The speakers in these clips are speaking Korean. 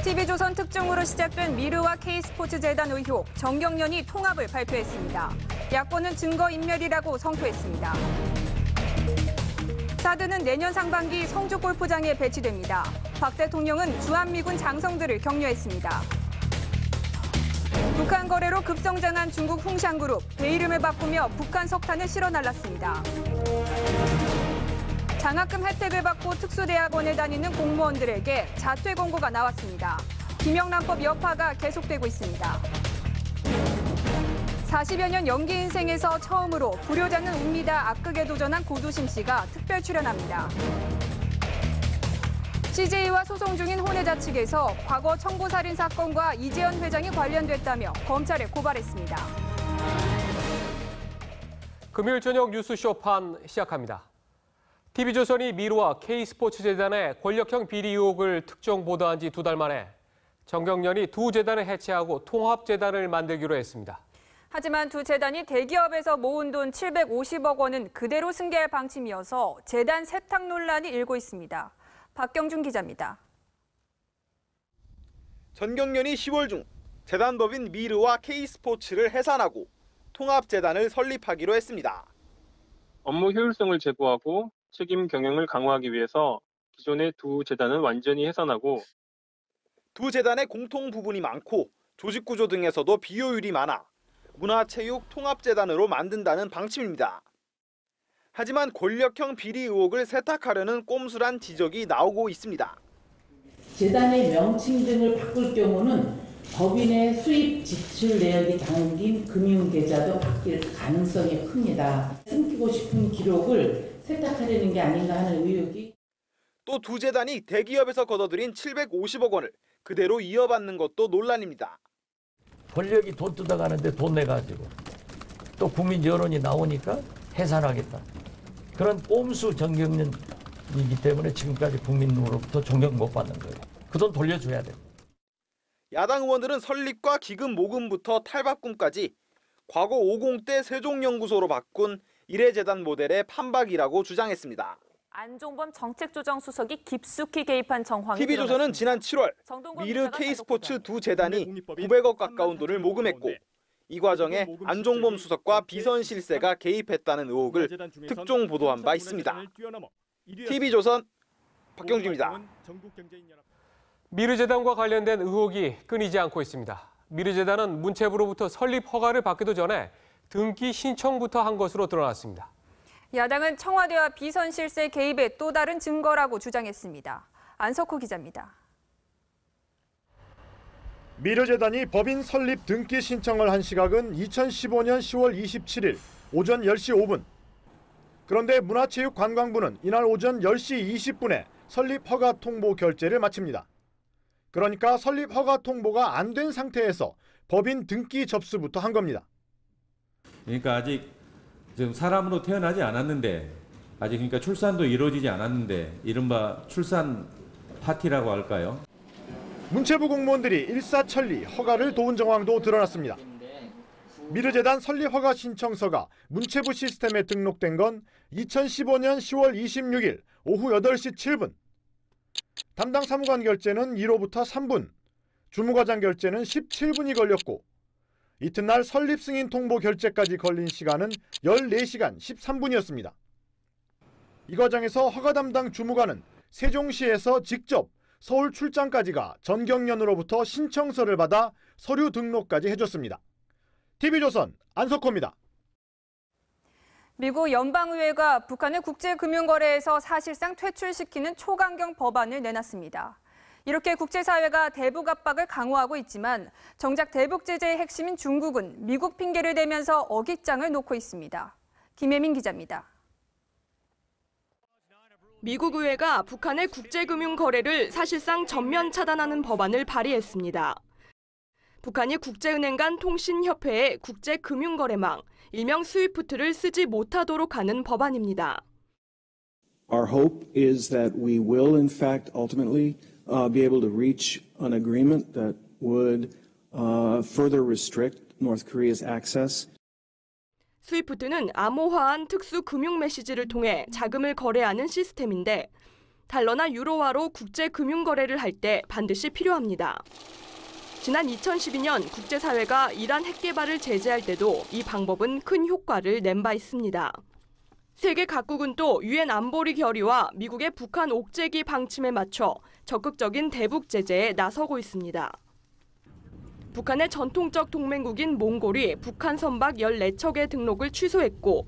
TV조선 특종으로 시작된 미르와 K스포츠재단 의혹, 정경련이 통합을 발표했습니다. 야권은 증거인멸이라고 성토했습니다. 사드는 내년 상반기 성주골프장에 배치됩니다. 박 대통령은 주한미군 장성들을 격려했습니다. 북한 거래로 급성장한 중국 흥샹그룹, 배이름을 바꾸며 북한 석탄을 실어 날랐습니다. 장학금 혜택을 받고 특수대학원에 다니는 공무원들에게 자퇴 공고가 나왔습니다. 김영란법 여파가 계속되고 있습니다. 40여 년 연기 인생에서 처음으로 불효자는 웁니다 악극에 도전한 고두심 씨가 특별 출연합니다. CJ와 소송 중인 혼외자 측에서 과거 청부살인 사건과 이재현 회장이 관련됐다며 검찰에 고발했습니다. 금요일 저녁 뉴스 쇼판 시작합니다. TV조선이 미르와 K스포츠재단의 권력형 비리 의혹을 특종 보도한 지 2달 만에 정경련이 두 재단을 해체하고 통합재단을 만들기로 했습니다. 하지만 두 재단이 대기업에서 모은 돈 750억 원은 그대로 승계할 방침이어서 재단 세탁 논란이 일고 있습니다. 박경준 기자입니다. 정경련이 10월 중 재단법인 미르와 K스포츠를 해산하고 통합재단을 설립하기로 했습니다. 업무 효율성을 제고하고 책임 경영을 강화하기 위해서 기존의 두 재단은 완전히 해산하고 두 재단의 공통 부분이 많고 조직 구조 등에서도 비효율이 많아 문화체육통합재단으로 만든다는 방침입니다. 하지만 권력형 비리 의혹을 세탁하려는 꼼수란 지적이 나오고 있습니다. 재단의 명칭 등을 바꿀 경우는 법인의 수입 지출 내역이 담긴 금융계좌도 바뀔 가능성이 큽니다. 숨기고 싶은 기록을 세탁하려는 게 아닌가 하는 의혹이. 또 두 재단이 대기업에서 걷어들인 750억 원을 그대로 이어받는 것도 논란입니다. 권력이 돈 뜯어가는데 돈 내가지고 또 국민 여론이 나오니까 해산하겠다. 그런 꼼수 정경련이기 때문에 지금까지 국민으로부터 존경 못 받는 거예요. 그 돈 돌려줘야 돼요. 야당 의원들은 설립과 기금 모금부터 탈바꿈까지 과거 50대 세종연구소로 바꾼 일회재단 모델의 판박이라고 주장했습니다. 안종범 정책조정수석이 깊숙이 개입한 정황이 TV조선은 지난 7월 미르 K스포츠 두 재단이 900억 가까운 돈을 모금했고 이 과정에 안종범 수석과 비선실세가 개입했다는 의혹을 특종 보도한 바 있습니다. TV조선 박경주입니다. 미르재단과 관련된 의혹이 끊이지 않고 있습니다. 미르재단은 문체부로부터 설립 허가를 받기도 전에 등기 신청부터 한 것으로 드러났습니다. 야당은 청와대와 비선실세 개입의 또 다른 증거라고 주장했습니다. 안석호 기자입니다. 미르재단이 법인 설립 등기 신청을 한 시각은 2015년 10월 27일 오전 10시 5분. 그런데 문화체육관광부는 이날 오전 10시 20분에 설립 허가 통보 결제를 마칩니다. 그러니까 설립 허가 통보가 안 된 상태에서 법인 등기 접수부터 한 겁니다. 그러니까 아직 지금 사람으로 태어나지 않았는데 아직 그러니까 출산도 이루어지지 않았는데 이른바 출산 파티라고 할까요? 문체부 공무원들이 일사천리 허가를 도운 정황도 드러났습니다. 미르재단 설립 허가 신청서가 문체부 시스템에 등록된 건 2015년 10월 26일 오후 8시 7분. 담당 사무관 결제는 1호부터 3분, 주무과장 결제는 17분이 걸렸고 이튿날 설립 승인 통보 결제까지 걸린 시간은 14시간 13분이었습니다. 이 과정에서 허가 담당 주무관은 세종시에서 직접 서울 출장까지 가 정경련으로부터 신청서를 받아 서류 등록까지 해줬습니다. TV조선 안석호입니다. 미국 연방의회가 북한을 국제금융거래에서 사실상 퇴출시키는 초강경 법안을 내놨습니다. 이렇게 국제사회가 대북 압박을 강화하고 있지만 정작 대북 제재의 핵심인 중국은 미국 핑계를 대면서 어깃장을 놓고 있습니다. 김혜민 기자입니다. 미국 의회가 북한의 국제금융 거래를 사실상 전면 차단하는 법안을 발의했습니다. 북한이 국제은행 간 통신협회의 국제금융거래망, 일명 스위프트를 쓰지 못하도록 하는 법안입니다. Our hope is that we will in fact ultimately be able to reach an agreement that would further restrict North Korea's access. 스위프트는 암호화한 특수 금융 메시지를 통해 자금을 거래하는 시스템인데 달러나 유로화로 국제 금융 거래를 할 때 반드시 필요합니다. 지난 2012년 국제사회가 이란 핵 개발을 제재할 때도 이 방법은 큰 효과를 낸 바 있습니다. 세계 각국은 또 유엔 안보리 결의와 미국의 북한 옥죄기 방침에 맞춰 적극적인 대북 제재에 나서고 있습니다. 북한의 전통적 동맹국인 몽골이 북한 선박 14척의 등록을 취소했고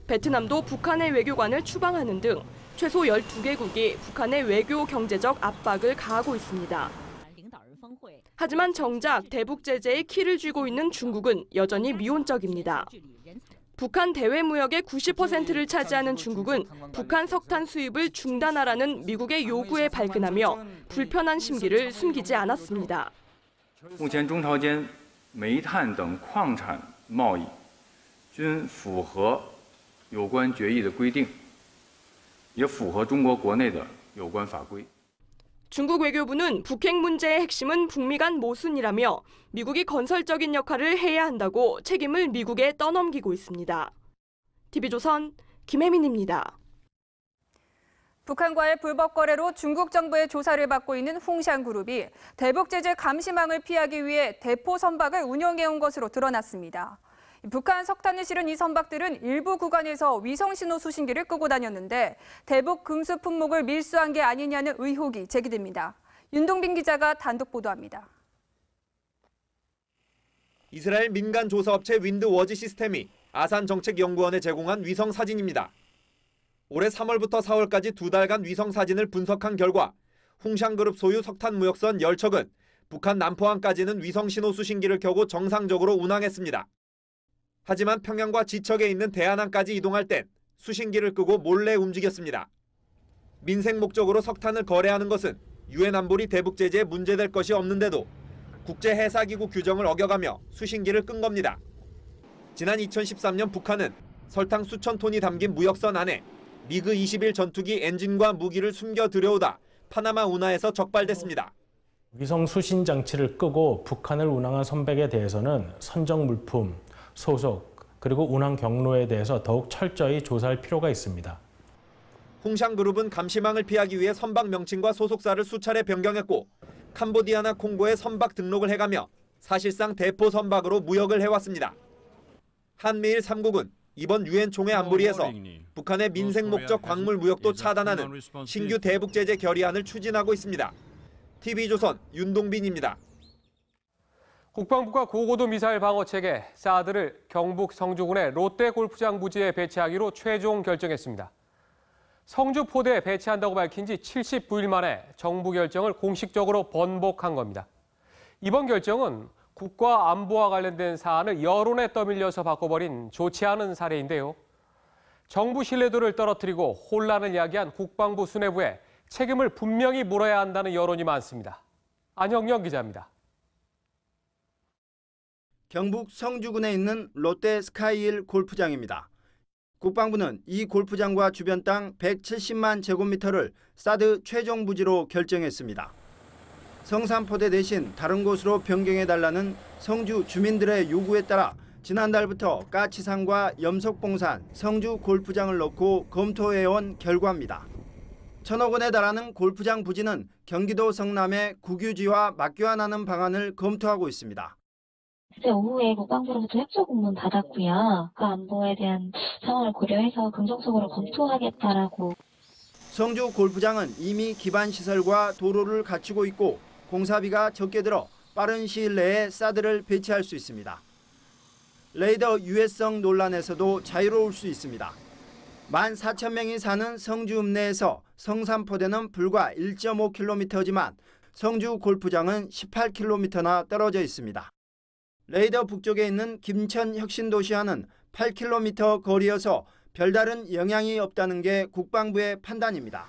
베트남도 북한의 외교관을 추방하는 등 최소 12개국이 북한의 외교 경제적 압박을 가하고 있습니다. 하지만 정작 대북 제재의 키를 쥐고 있는 중국은 여전히 미온적입니다. 북한 대외 무역의 90%를 차지하는 중국은 북한 석탄 수입을 중단하라는 미국의 요구에 발끈하며 불편한 심기를 숨기지 않았습니다. 目前中朝间煤炭等矿产贸易均符合有关决议的规定，也符合中国国内的有关法规。 중국 외교부는 북핵 문제의 핵심은 북미 간 모순이라며 미국이 건설적인 역할을 해야 한다고 책임을 미국에 떠넘기고 있습니다. TV조선 김혜민입니다. 북한과의 불법 거래로 중국 정부의 조사를 받고 있는 홍샹그룹이 대북 제재 감시망을 피하기 위해 대포 선박을 운영해온 것으로 드러났습니다. 북한 석탄을 실은 이 선박들은 일부 구간에서 위성신호 수신기를 끄고 다녔는데 대북 금수 품목을 밀수한 게 아니냐는 의혹이 제기됩니다. 윤동빈 기자가 단독 보도합니다. 이스라엘 민간 조사업체 윈드워지 시스템이 아산정책연구원에 제공한 위성 사진입니다. 올해 3월부터 4월까지 2달간 위성 사진을 분석한 결과 홍샹그룹 소유 석탄 무역선 10척은 북한 남포항까지는 위성신호 수신기를 켜고 정상적으로 운항했습니다. 하지만 평양과 지척에 있는 대한항까지 이동할 땐 수신기를 끄고 몰래 움직였습니다. 민생 목적으로 석탄을 거래하는 것은 유엔 안보리 대북 제재에 문제될 것이 없는데도 국제해사기구 규정을 어겨가며 수신기를 끈 겁니다. 지난 2013년 북한은 설탕 수천 톤이 담긴 무역선 안에 미그 21 전투기 엔진과 무기를 숨겨 들여오다 파나마 운하에서 적발됐습니다. 위성 수신 장치를 끄고 북한을 운항한 선박에 대해서는 선적 물품, 소속, 그리고 운항 경로에 대해서 더욱 철저히 조사할 필요가 있습니다. 홍샹그룹은 감시망을 피하기 위해 선박 명칭과 소속사를 수차례 변경했고 캄보디아나 콩고에 선박 등록을 해가며 사실상 대포 선박으로 무역을 해왔습니다. 한미일 3국은 이번 유엔 총회 안보리에서 북한의 민생 목적 광물 무역도 차단하는 신규 대북 제재 결의안을 추진하고 있습니다. TV조선 윤동빈입니다. 국방부가 고고도 미사일 방어 체계 사드를 경북 성주군의 롯데 골프장 부지에 배치하기로 최종 결정했습니다. 성주 포대에 배치한다고 밝힌 지 79일 만에 정부 결정을 공식적으로 번복한 겁니다. 이번 결정은 국가 안보와 관련된 사안을 여론에 떠밀려서 바꿔버린 좋지 않은 사례인데요. 정부 신뢰도를 떨어뜨리고 혼란을 야기한 국방부 수뇌부에 책임을 분명히 물어야 한다는 여론이 많습니다. 안영영 기자입니다. 경북 성주군에 있는 롯데 스카이힐 골프장입니다. 국방부는 이 골프장과 주변 땅 170만 제곱미터를 사드 최종 부지로 결정했습니다. 성산포대 대신 다른 곳으로 변경해달라는 성주 주민들의 요구에 따라 지난달부터 까치산과 염석봉산, 성주 골프장을 넣고 검토해온 결과입니다. 1,000억 원에 달하는 골프장 부지는 경기도 성남의 국유지와 맞교환하는 방안을 검토하고 있습니다. 어제 오후에 국방부로부터 협조 공문 받았고요. 그 안보에 대한 상황을 고려해서 긍정적으로 검토하겠다라고. 성주 골프장은 이미 기반 시설과 도로를 갖추고 있고 공사비가 적게 들어 빠른 시일 내에 사드를 배치할 수 있습니다. 레이더 유해성 논란에서도 자유로울 수 있습니다. 14,000명이 사는 성주 읍내에서 성산포대는 불과 1.5km지만 성주 골프장은 18km나 떨어져 있습니다. 레이더 북쪽에 있는 김천 혁신도시와는 8km 거리여서 별다른 영향이 없다는 게 국방부의 판단입니다.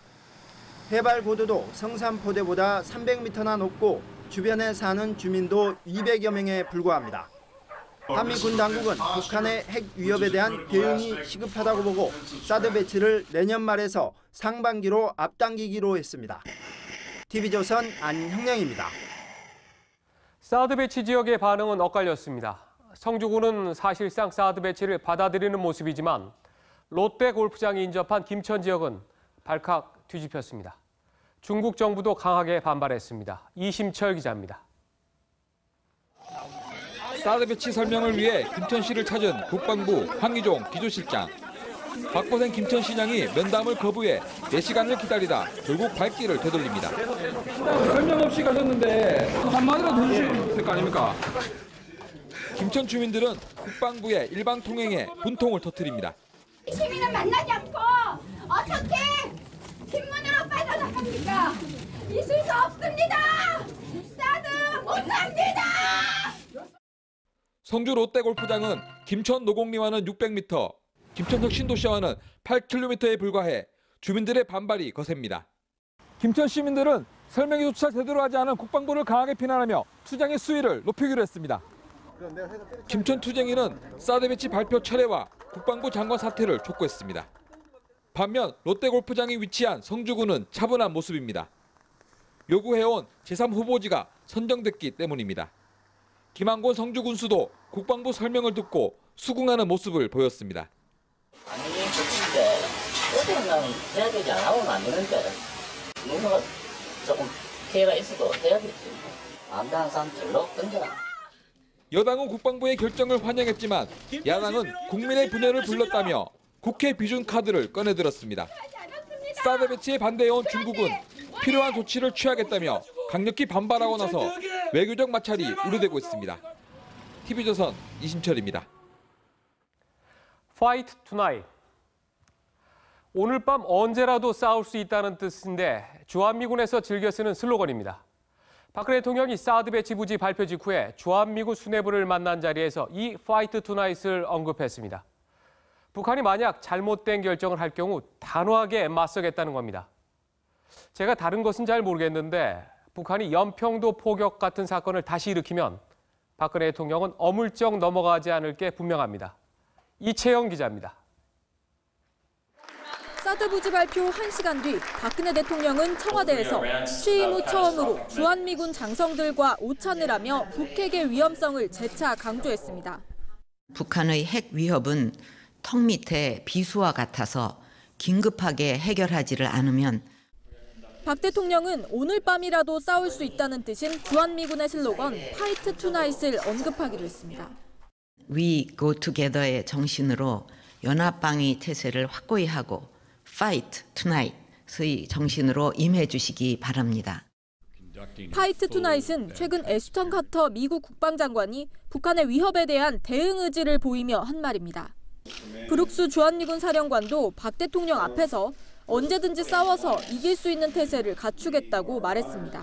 해발 고도도 성산포대보다 300m나 높고 주변에 사는 주민도 200여 명에 불과합니다. 한미 군 당국은 북한의 핵 위협에 대한 대응이 시급하다고 보고 사드 배치를 내년 말에서 상반기로 앞당기기로 했습니다. TV조선 안형량입니다. 사드 배치 지역의 반응은 엇갈렸습니다. 성주군은 사실상 사드 배치를 받아들이는 모습이지만 롯데 골프장이 인접한 김천 지역은 발칵 뒤집혔습니다. 중국 정부도 강하게 반발했습니다. 이심철 기자입니다. 사드 배치 설명을 위해 김천시를 찾은 국방부 황의종 기조실장. 박보생 김천시장이 면담을 거부해 4시간을 기다리다 결국 발길을 되돌립니다. 설명 없이 가셨는데 한마디라도 해주실 거 아닙니까? 김천 주민들은 국방부의 일방 통행에 분통을 터뜨립니다. 시민은 만나지 않고 어떻게 뒷문으로 빠져나갑니까? 있을 수 없습니다. 사드 못 납니다. 성주 롯데골프장은 김천 노곡리와는 600m, 김천석 신도시와는 8km에 불과해 주민들의 반발이 거셉니다. 김천 시민들은 설명조차 제대로 하지 않은 국방부를 강하게 비난하며 투쟁의 수위를 높이기로 했습니다. 김천 투쟁인은 사드 배치 발표 철회와 국방부 장관 사퇴를 촉구했습니다. 반면 롯데골프장이 위치한 성주구는 차분한 모습입니다. 요구해온 제3후보지가 선정됐기 때문입니다. 김한곤 성주군수도 국방부 설명을 듣고 수긍하는 모습을 보였습니다. 아니, 그런데 어디는 해야 되지 않으면 안 되는데 누가 조금 피해가 있어도 해야겠지. 안 되는 사람 별로 없던데. 여당은 국방부의 결정을 환영했지만 야당은 국민의 분열을 불렀다며 국회 비준 카드를 꺼내들었습니다. 사드 배치에 반대해온 중국은 필요한 조치를 취하겠다며 강력히 반발하고 나서 외교적 마찰이 우려되고 있습니다. TV조선 이심철입니다. Fight tonight. 오늘 밤 언제라도 싸울 수 있다는 뜻인데 주한미군에서 즐겨 쓰는 슬로건입니다. 박근혜 대통령이 사드 배치 부지 발표 직후에 주한미군 수뇌부를 만난 자리에서 이 Fight tonight을 언급했습니다. 북한이 만약 잘못된 결정을 할 경우 단호하게 맞서겠다는 겁니다. 제가 다른 것은 잘 모르겠는데 북한이 연평도 포격 같은 사건을 다시 일으키면 박근혜 대통령은 어물쩍 넘어가지 않을 게 분명합니다. 이채영 기자입니다. 사드 부지 발표 1시간 뒤 박근혜 대통령은 청와대에서 취임 후 처음으로 주한미군 장성들과 오찬을 하며 북핵의 위험성을 재차 강조했습니다. 북한의 핵 위협은 턱 밑에 비수와 같아서 긴급하게 해결하지를 않으면 박 대통령은 오늘 밤이라도 싸울 수 있다는 뜻인 주한미군의 슬로건 Fight Tonight을 언급하기도 했습니다. We go together의 정신으로 연합방위 태세를 확고히 하고 Fight Tonight의 정신으로 임해 주시기 바랍니다. Fight Tonight은 최근 애슈턴 카터 미국 국방장관이 북한의 위협에 대한 대응 의지를 보이며 한 말입니다. 브룩스 주한미군 사령관도 박 대통령 앞에서 언제든지 싸워서 이길 수 있는 태세를 갖추겠다고 말했습니다.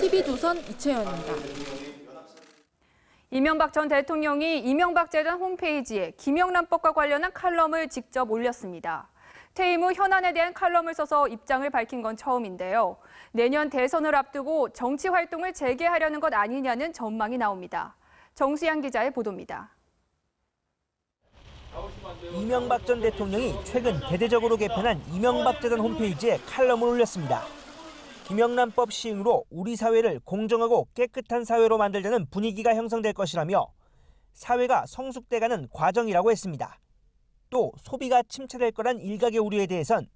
TV조선 이채연입니다. 이명박 전 대통령이 이명박 재단 홈페이지에 김영란법과 관련한 칼럼을 직접 올렸습니다. 퇴임 후 현안에 대한 칼럼을 써서 입장을 밝힌 건 처음인데요. 내년 대선을 앞두고 정치 활동을 재개하려는 것 아니냐는 전망이 나옵니다. 정수양 기자의 보도입니다. 이명박 전 대통령이 최근 대대적으로 개편한 이명박 재단 홈페이지에 칼럼을 올렸습니다. 김영란법 시행으로 우리 사회를 공정하고 깨끗한 사회로 만들자는 분위기가 형성될 것이라며 사회가 성숙돼가는 과정이라고 했습니다. 또 소비가 침체될 거란 일각의 우려에 대해선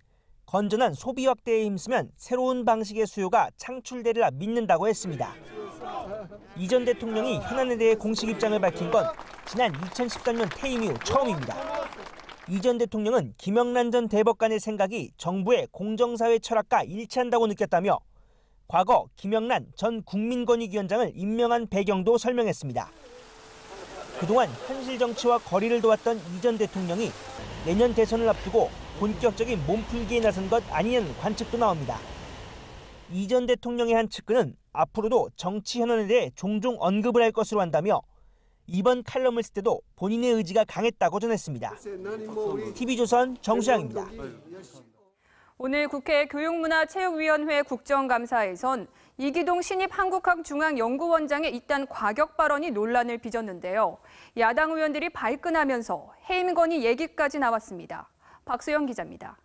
건전한 소비 확대에 힘쓰면 새로운 방식의 수요가 창출되리라 믿는다고 했습니다. 이 전 대통령이 현안에 대해 공식 입장을 밝힌 건 지난 2013년 퇴임 이후 처음입니다. 이 전 대통령은 김영란 전 대법관의 생각이 정부의 공정사회 철학과 일치한다고 느꼈다며 과거 김영란 전 국민권익위원장을 임명한 배경도 설명했습니다. 그동안 현실 정치와 거리를 둬왔던 이 전 대통령이 내년 대선을 앞두고 본격적인 몸풀기에 나선 것 아니냐는 관측도 나옵니다. 이 전 대통령의 한 측근은 앞으로도 정치 현안에 대해 종종 언급을 할 것으로 한다며 이번 칼럼을 쓸 때도 본인의 의지가 강했다고 전했습니다. TV조선 정수양입니다. 오늘 국회 교육문화체육위원회 국정감사에선 이기동 신입 한국학중앙연구원장의 이딴 과격 발언이 논란을 빚었는데요. 야당 의원들이 발끈하면서 해임 건의 얘기까지 나왔습니다. 박수영 기자입니다.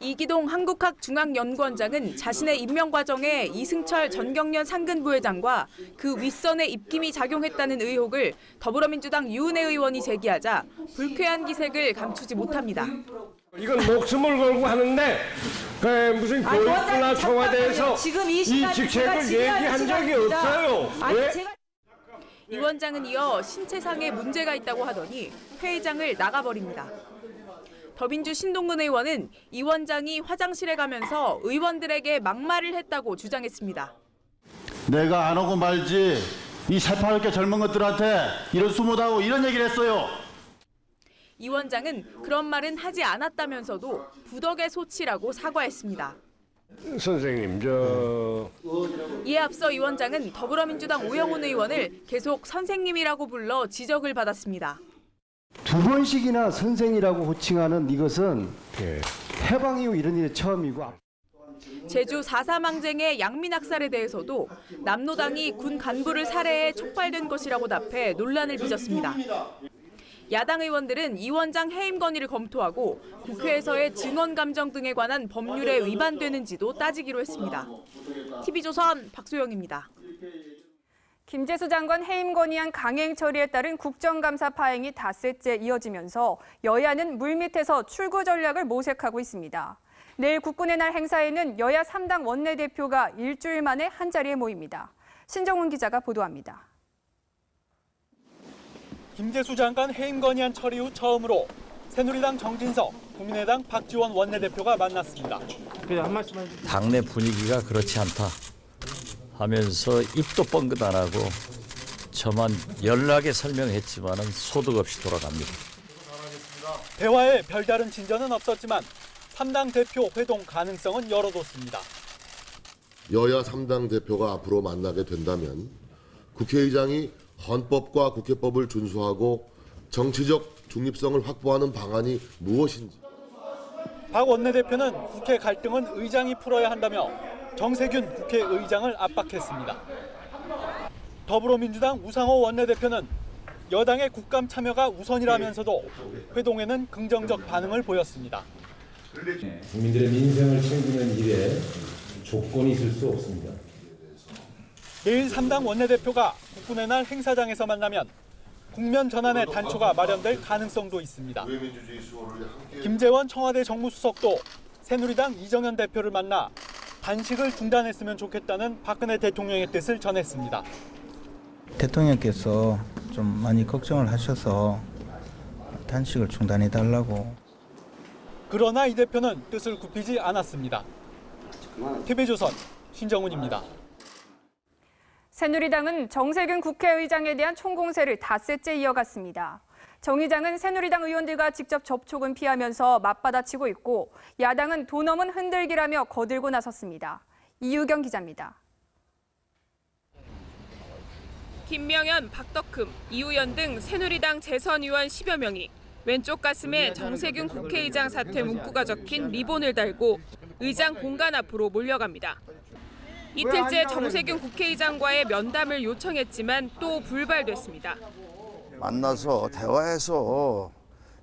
이기동 한국학중앙연구원장은 자신의 임명 과정에 이승철 전경련 상근부회장과 그 윗선의 입김이 작용했다는 의혹을 더불어민주당 유은혜 의원이 제기하자 불쾌한 기색을 감추지 못합니다. 이건 목숨을 걸고 하는데 무슨 교육부나 청와대에서 이 직책을 얘기한 적이 없어요. 왜? 이 원장은 이어 신체상에 문제가 있다고 하더니 회의장을 나가버립니다. 더민주 신동근 의원은 이 원장이 화장실에 가면서 의원들에게 막말을 했다고 주장했습니다. 내가 안 오고 말지 이 새파랗게 젊은 것들한테 이런 수모하고 이런 얘기를 했어요. 이 원장은 그런 말은 하지 않았다면서도 부덕의 소치라고 사과했습니다. 선생님, 이에 앞서 이 원장은 더불어민주당 오영훈 의원을 계속 선생님이라고 불러 지적을 받았습니다. 2번씩이나 선생이라고 호칭하는 이것은 해방 이후 이런 일이 처음이고. 제주 4.4 망쟁의 양민학살에 대해서도 남노당이 군 간부를 살해해 촉발된 것이라고 답해 논란을 빚었습니다. 야당 의원들은 이 원장 해임 건의를 검토하고 국회에서의 증언 감정 등에 관한 법률에 위반되는지도 따지기로 했습니다. TV조선 박소영입니다. 김재수 장관 해임 건의안 강행 처리에 따른 국정감사 파행이 닷새째 이어지면서 여야는 물밑에서 출구 전략을 모색하고 있습니다. 내일 국군의 날 행사에는 여야 3당 원내대표가 일주일 만에 한자리에 모입니다. 신정훈 기자가 보도합니다. 김재수 장관 해임 건의안 처리 후 처음으로 새누리당 정진석, 국민의당 박지원 원내대표가 만났습니다. 당내 분위기가 그렇지 않다 하면서 입도 뻥긋 안 하고 저만 연락에 설명했지만은 소득 없이 돌아갑니다. 대화에 별다른 진전은 없었지만 3당 대표 회동 가능성은 열어뒀습니다. 여야 3당 대표가 앞으로 만나게 된다면 국회의장이 헌법과 국회법을 준수하고 정치적 중립성을 확보하는 방안이 무엇인지. 박 원내대표는 국회 갈등은 의장이 풀어야 한다며 정세균 국회의장을 압박했습니다. 더불어민주당 우상호 원내대표는 여당의 국감 참여가 우선이라면서도 회동에는 긍정적 반응을 보였습니다. 국민들의 민생을 챙기는 일에 조건이 있을 수 없습니다. 내일 3당 원내대표가 국군의 날 행사장에서 만나면 국면 전환의 단초가 마련될 가능성도 있습니다. 김재원 청와대 정무수석도 새누리당 이정현 대표를 만나 단식을 중단했으면 좋겠다는 박근혜 대통령의 뜻을 전했습니다. 대통령께서 좀 많이 걱정을 하셔서 단식을 중단해달라고. 그러나 이 대표는 뜻을 굽히지 않았습니다. TV조선 신정훈입니다. 새누리당은 정세균 국회의장에 대한 총공세를 닷새째 이어갔습니다. 정 의장은 새누리당 의원들과 직접 접촉은 피하면서 맞받아치고 있고 야당은 도 넘은 흔들기라며 거들고 나섰습니다. 이유경 기자입니다. 김명현, 박덕흠, 이우연 등 새누리당 재선 의원 10여 명이 왼쪽 가슴에 정세균 국회의장 사퇴 문구가 적힌 리본을 달고 의장 공간 앞으로 몰려갑니다. 이틀째 정세균 국회의장과의 면담을 요청했지만 또 불발됐습니다. 만나서 대화해서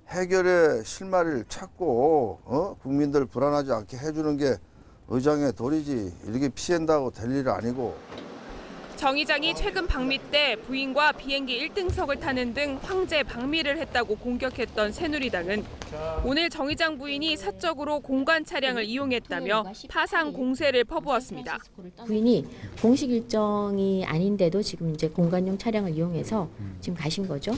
해결의 실마리를 찾고 국민들 불안하지 않게 해주는 게 의장의 도리지. 이렇게 피한다고 될 일이 아니고. 정 의장이 최근 방미 때 부인과 비행기 1등석을 타는 등 황제 방미를 했다고 공격했던 새누리당은 오늘 정 의장 부인이 사적으로 공관 차량을 이용했다며 파상 공세를 퍼부었습니다. 부인이 공식 일정이 아닌데도 지금 이제 공관용 차량을 이용해서 지금 가신 거죠.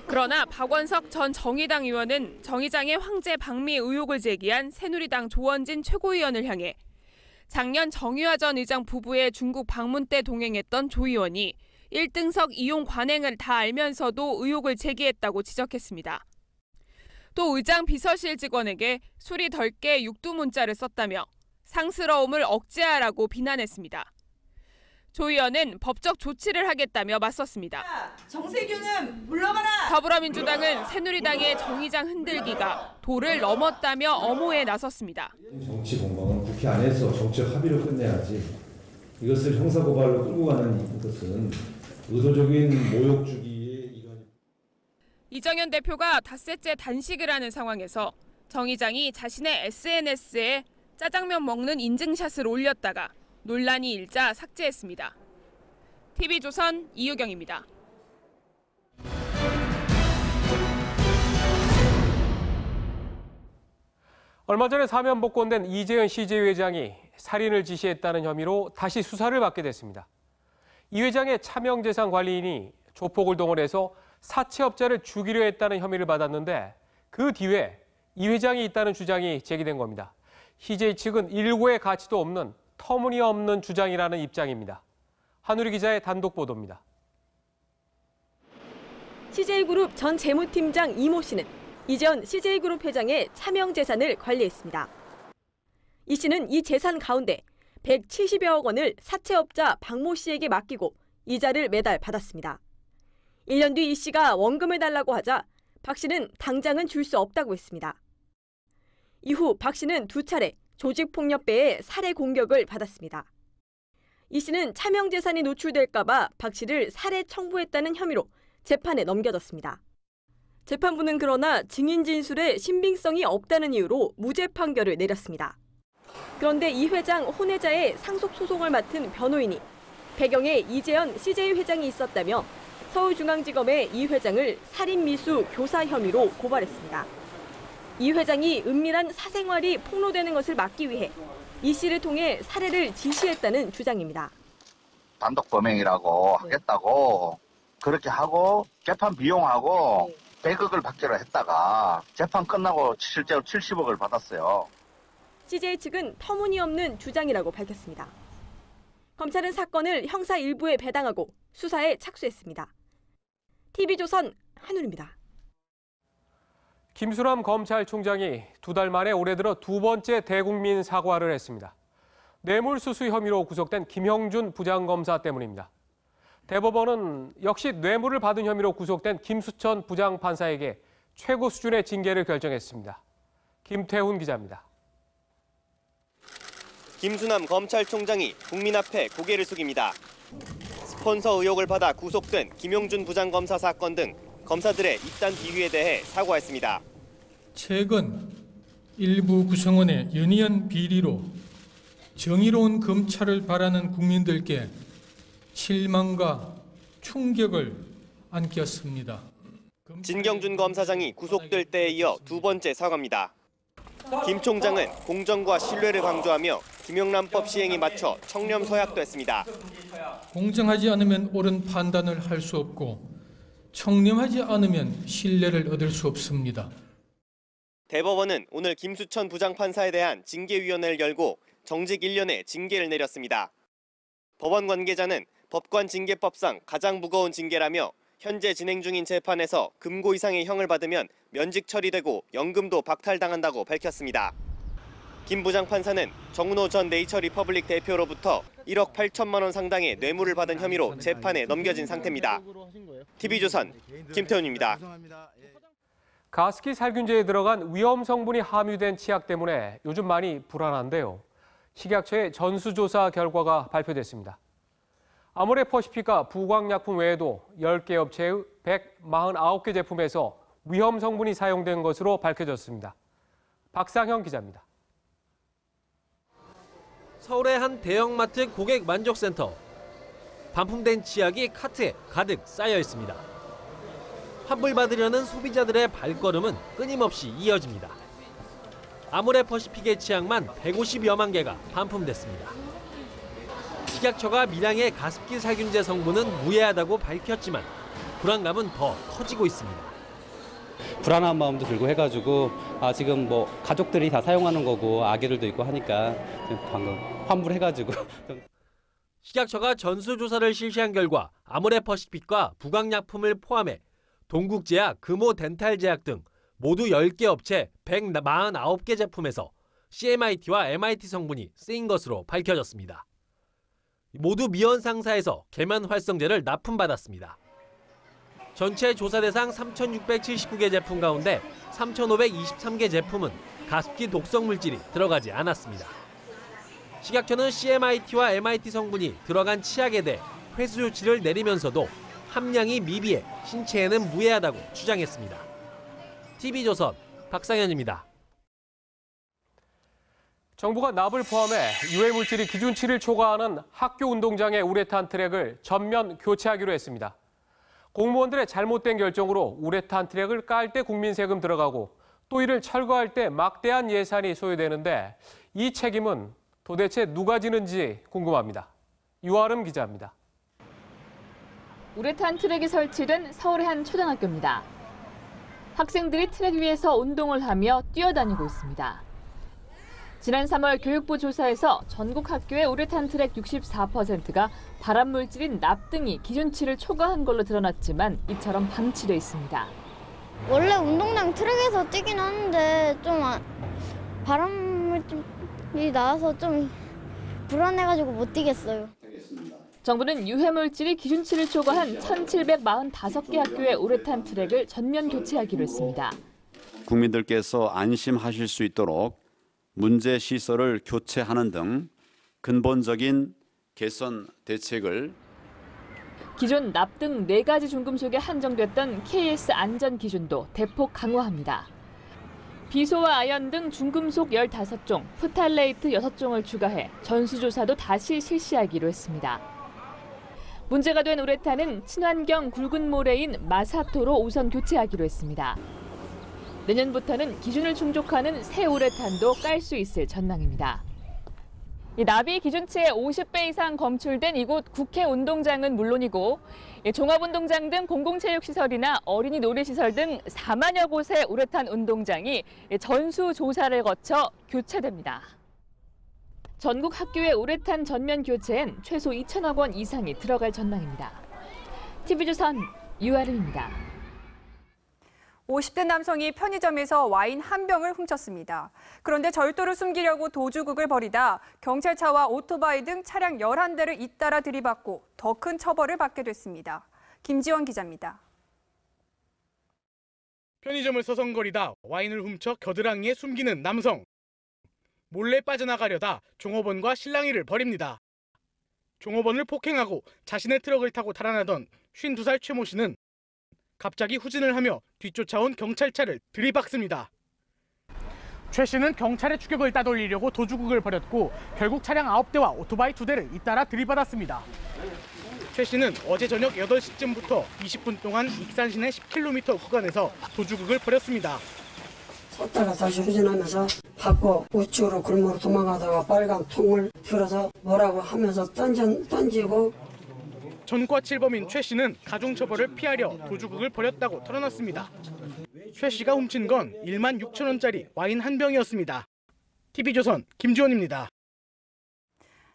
그러나 박원석 전 정의당 의원은 정 의장의 황제 방미 의혹을 제기한 새누리당 조원진 최고위원을 향해 작년 정유화 전 의장 부부의 중국 방문 때 동행했던 조 의원이 1등석 이용 관행을 다 알면서도 의혹을 제기했다고 지적했습니다. 또 의장 비서실 직원에게 술이 덜 깨 육두 문자를 썼다며 상스러움을 억제하라고 비난했습니다. 조 의원은 법적 조치를 하겠다며 맞섰습니다. 정세균은 물러가라! 더불어민주당은 새누리당의 정 의장 흔들기가 도를 넘었다며 엄호에 나섰습니다. 정치 공방은 국회 안에서 정치적 합의로 끝내야지. 이것을 형사고발로 끌고 가는 것은 의도적인 모욕 주기의 일환입니다. 이정현 대표가 닷새째 단식을 하는 상황에서 정 의장이 자신의 SNS에 짜장면 먹는 인증샷을 올렸다가 논란이 일자 삭제했습니다. TV조선 이유경입니다. 얼마 전에 사면 복권된 이재현 CJ 회장이 살인을 지시했다는 혐의로 다시 수사를 받게 됐습니다. 이 회장의 차명재산 관리인이 조폭을 동원해서 사채업자를 죽이려 했다는 혐의를 받았는데 그 뒤에 이 회장이 있다는 주장이 제기된 겁니다. CJ 측은 일고의 가치도 없는 터무니없는 주장이라는 입장입니다. 한우리 기자의 단독 보도입니다. CJ그룹 전 재무팀장 이모 씨는 이재현 CJ그룹 회장의 차명재산을 관리했습니다. 이 씨는 이 재산 가운데 170여억 원을 사채업자 박모 씨에게 맡기고 이자를 매달 받았습니다. 1년 뒤 이 씨가 원금을 달라고 하자 박 씨는 당장은 줄 수 없다고 했습니다. 이후 박 씨는 2차례 조직폭력배의 살해 공격을 받았습니다. 이 씨는 차명재산이 노출될까 봐 박 씨를 살해 청부했다는 혐의로 재판에 넘겨졌습니다. 재판부는 그러나 증인 진술에 신빙성이 없다는 이유로 무죄 판결을 내렸습니다. 그런데 이 회장 혼외자의 상속 소송을 맡은 변호인이 배경에 이재현 CJ 회장이 있었다며 서울중앙지검에 이 회장을 살인미수 교사 혐의로 고발했습니다. 이 회장이 은밀한 사생활이 폭로되는 것을 막기 위해 이 씨를 통해 살해를 지시했다는 주장입니다. 단독 범행이라고 하겠다고 그렇게 하고 재판 비용하고 100억을 받기로 했다가 재판 끝나고 실제로 70억을 받았어요. CJ 측은 터무니없는 주장이라고 밝혔습니다. 검찰은 사건을 형사 일부에 배당하고 수사에 착수했습니다. TV조선 한우리입니다. 김수남 검찰총장이 2달 만에 올해 들어 2번째 대국민 사과를 했습니다. 뇌물수수 혐의로 구속된 김형준 부장검사 때문입니다. 대법원은 역시 뇌물을 받은 혐의로 구속된 김수천 부장판사에게 최고 수준의 징계를 결정했습니다. 김태훈 기자입니다. 김수남 검찰총장이 국민 앞에 고개를 숙입니다. 스폰서 의혹을 받아 구속된 김용준 부장검사 사건 등 검사들의 입단 비위에 대해 사과했습니다. 최근 일부 구성원의 연이은 비리로 정의로운 검찰을 바라는 국민들께 실망과 충격을 안겼습니다. 진경준 검사장이 구속될 때에 이어 2번째 사과입니다. 김 총장은 공정과 신뢰를 강조하며 김영란법 시행에 맞춰 청렴 서약도 했습니다. 공정하지 않으면 옳은 판단을 할 수 없고 청렴하지 않으면 신뢰를 얻을 수 없습니다. 대법원은 오늘 김수천 부장판사에 대한 징계위원회를 열고 정직 1년의 징계를 내렸습니다. 법원 관계자는 법관징계법상 가장 무거운 징계라며 현재 진행 중인 재판에서 금고 이상의 형을 받으면 면직 처리되고 연금도 박탈당한다고 밝혔습니다. 김 부장판사는 정은호 전 네이처리퍼블릭 대표로부터 1억 8천만 원 상당의 뇌물을 받은 혐의로 재판에 넘겨진 상태입니다. TV조선 김태훈입니다. 가습기 살균제에 들어간 위험 성분이 함유된 치약 때문에 요즘 많이 불안한데요. 식약처의 전수조사 결과가 발표됐습니다. 아모레퍼시픽과 부광약품 외에도 10개 업체의 149개 제품에서 위험 성분이 사용된 것으로 밝혀졌습니다. 박상형 기자입니다. 서울의 한 대형마트 고객 만족센터. 반품된 치약이 카트에 가득 쌓여 있습니다. 환불받으려는 소비자들의 발걸음은 끊임없이 이어집니다. 아모레퍼시픽의 치약만 150여만 개가 반품됐습니다. 식약처가 밀양의 가습기 살균제 성분은 무해하다고 밝혔지만 불안감은 더 커지고 있습니다. 불안한 마음도 들고 해가지고 지금 뭐 가족들이 다 사용하는 거고 아기들도 있고 하니까 방금 환불해가지고. 식약처가 전수조사를 실시한 결과 아모레퍼시픽과 부광약품을 포함해 동국제약, 금호덴탈제약 등 모두 10개 업체 149개 제품에서 CMIT와 MIT 성분이 쓰인 것으로 밝혀졌습니다. 모두 미연 상사에서 계면 활성제를 납품받았습니다. 전체 조사 대상 3,679개 제품 가운데 3,523개 제품은 가습기 독성 물질이 들어가지 않았습니다. 식약처는 CMIT와 MIT 성분이 들어간 치약에 대해 회수 조치를 내리면서도 함량이 미비해 신체에는 무해하다고 주장했습니다. TV조선 박상현입니다. 정부가 납을 포함해 유해물질이 기준치를 초과하는 학교 운동장의 우레탄 트랙을 전면 교체하기로 했습니다. 공무원들의 잘못된 결정으로 우레탄 트랙을 깔 때 국민 세금 들어가고 또 이를 철거할 때 막대한 예산이 소요되는데 이 책임은 도대체 누가 지는지 궁금합니다. 유아름 기자입니다. 우레탄 트랙이 설치된 서울의 한 초등학교입니다. 학생들이 트랙 위에서 운동을 하며 뛰어다니고 있습니다. 지난 3월 교육부 조사에서 전국 학교의 우레탄 트랙 64%가 발암물질인 납등이 기준치를 초과한 걸로 드러났지만 이처럼 방치돼 있습니다. 원래 운동장 트랙에서 뛰긴 하는데 좀 발암물질이 나와서 좀 불안해가지고 못 뛰겠어요. 정부는 유해물질이 기준치를 초과한 1,745개 학교의 우레탄 트랙을 전면 교체하기로 했습니다. 국민들께서 안심하실 수 있도록 문제 시설을 교체하는 등 근본적인 개선 대책을 기존 납등 4가지 중금속에 한정됐던 KS 안전 기준도 대폭 강화합니다. 비소와 아연 등 중금속 15종, 프탈레이트 6종을 추가해 전수조사도 다시 실시하기로 했습니다. 문제가 된 우레탄은 친환경 굵은 모래인 마사토로 우선 교체하기로 했습니다. 내년부터는 기준을 충족하는 새 우레탄도 깔 수 있을 전망입니다. 이 나비 기준치의 50배 이상 검출된 이곳 국회 운동장은 물론이고 종합운동장 등 공공체육시설이나 어린이 놀이시설 등 4만여 곳의 우레탄 운동장이 전수조사를 거쳐 교체됩니다. 전국 학교의 우레탄 전면 교체엔 최소 2천억 원 이상이 들어갈 전망입니다. TV조선 유아름입니다. 50대 남성이 편의점에서 와인 한 병을 훔쳤습니다. 그런데 절도를 숨기려고 도주극을 벌이다 경찰차와 오토바이 등 차량 11대를 잇따라 들이받고 더 큰 처벌을 받게 됐습니다. 김지원 기자입니다. 편의점을 서성거리다 와인을 훔쳐 겨드랑이에 숨기는 남성. 몰래 빠져나가려다 종업원과 실랑이를 벌입니다. 종업원을 폭행하고 자신의 트럭을 타고 달아나던 52살 최 모 씨는 갑자기 후진을 하며 뒤쫓아온 경찰차를 들이박습니다. 최 씨는 경찰의 추격을 따돌리려고 도주극을 벌였고 결국 차량 9대와 오토바이 2대를 잇따라 들이받았습니다. 최 씨는 어제 저녁 8시쯤부터 20분 동안 익산 시내 10km 구간에서 도주극을 벌였습니다. 섰다가 다시 후진하면서 받고 우측으로 골목으로 도망가다가 빨간 통을 들어서 뭐라고 하면서 던지고 전과칠범인 최 씨는 가중처벌을 피하려 도주극을 벌였다고 털어놨습니다. 최 씨가 훔친 건 1만 6천 원짜리 와인 한 병이었습니다. TV조선 김지원입니다.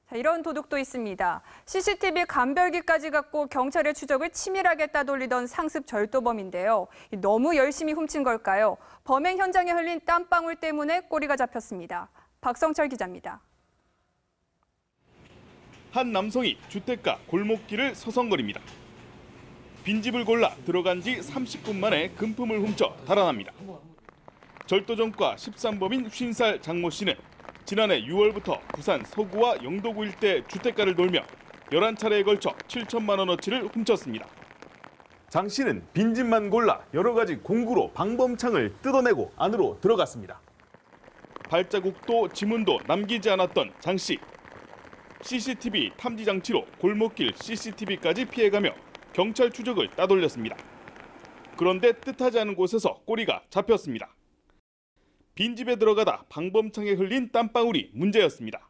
자, 이런 도둑도 있습니다. CCTV 감별기까지 갖고 경찰의 추적을 치밀하게 따돌리던 상습 절도범인데요. 너무 열심히 훔친 걸까요? 범행 현장에 흘린 땀방울 때문에 꼬리가 잡혔습니다. 박성철 기자입니다. 한 남성이 주택가 골목길을 서성거립니다. 빈집을 골라 들어간 지 30분 만에 금품을 훔쳐 달아납니다. 절도전과 13범인 50살 장모 씨는 지난해 6월부터 부산 서구와 영도구 일대 주택가를 돌며 11차례에 걸쳐 7천만 원어치를 훔쳤습니다. 장 씨는 빈집만 골라 여러 가지 공구로 방범창을 뜯어내고 안으로 들어갔습니다. 발자국도 지문도 남기지 않았던 장 씨. CCTV 탐지 장치로 골목길 CCTV까지 피해가며 경찰 추적을 따돌렸습니다. 그런데 뜻하지 않은 곳에서 꼬리가 잡혔습니다. 빈집에 들어가다 방범창에 흘린 땀방울이 문제였습니다.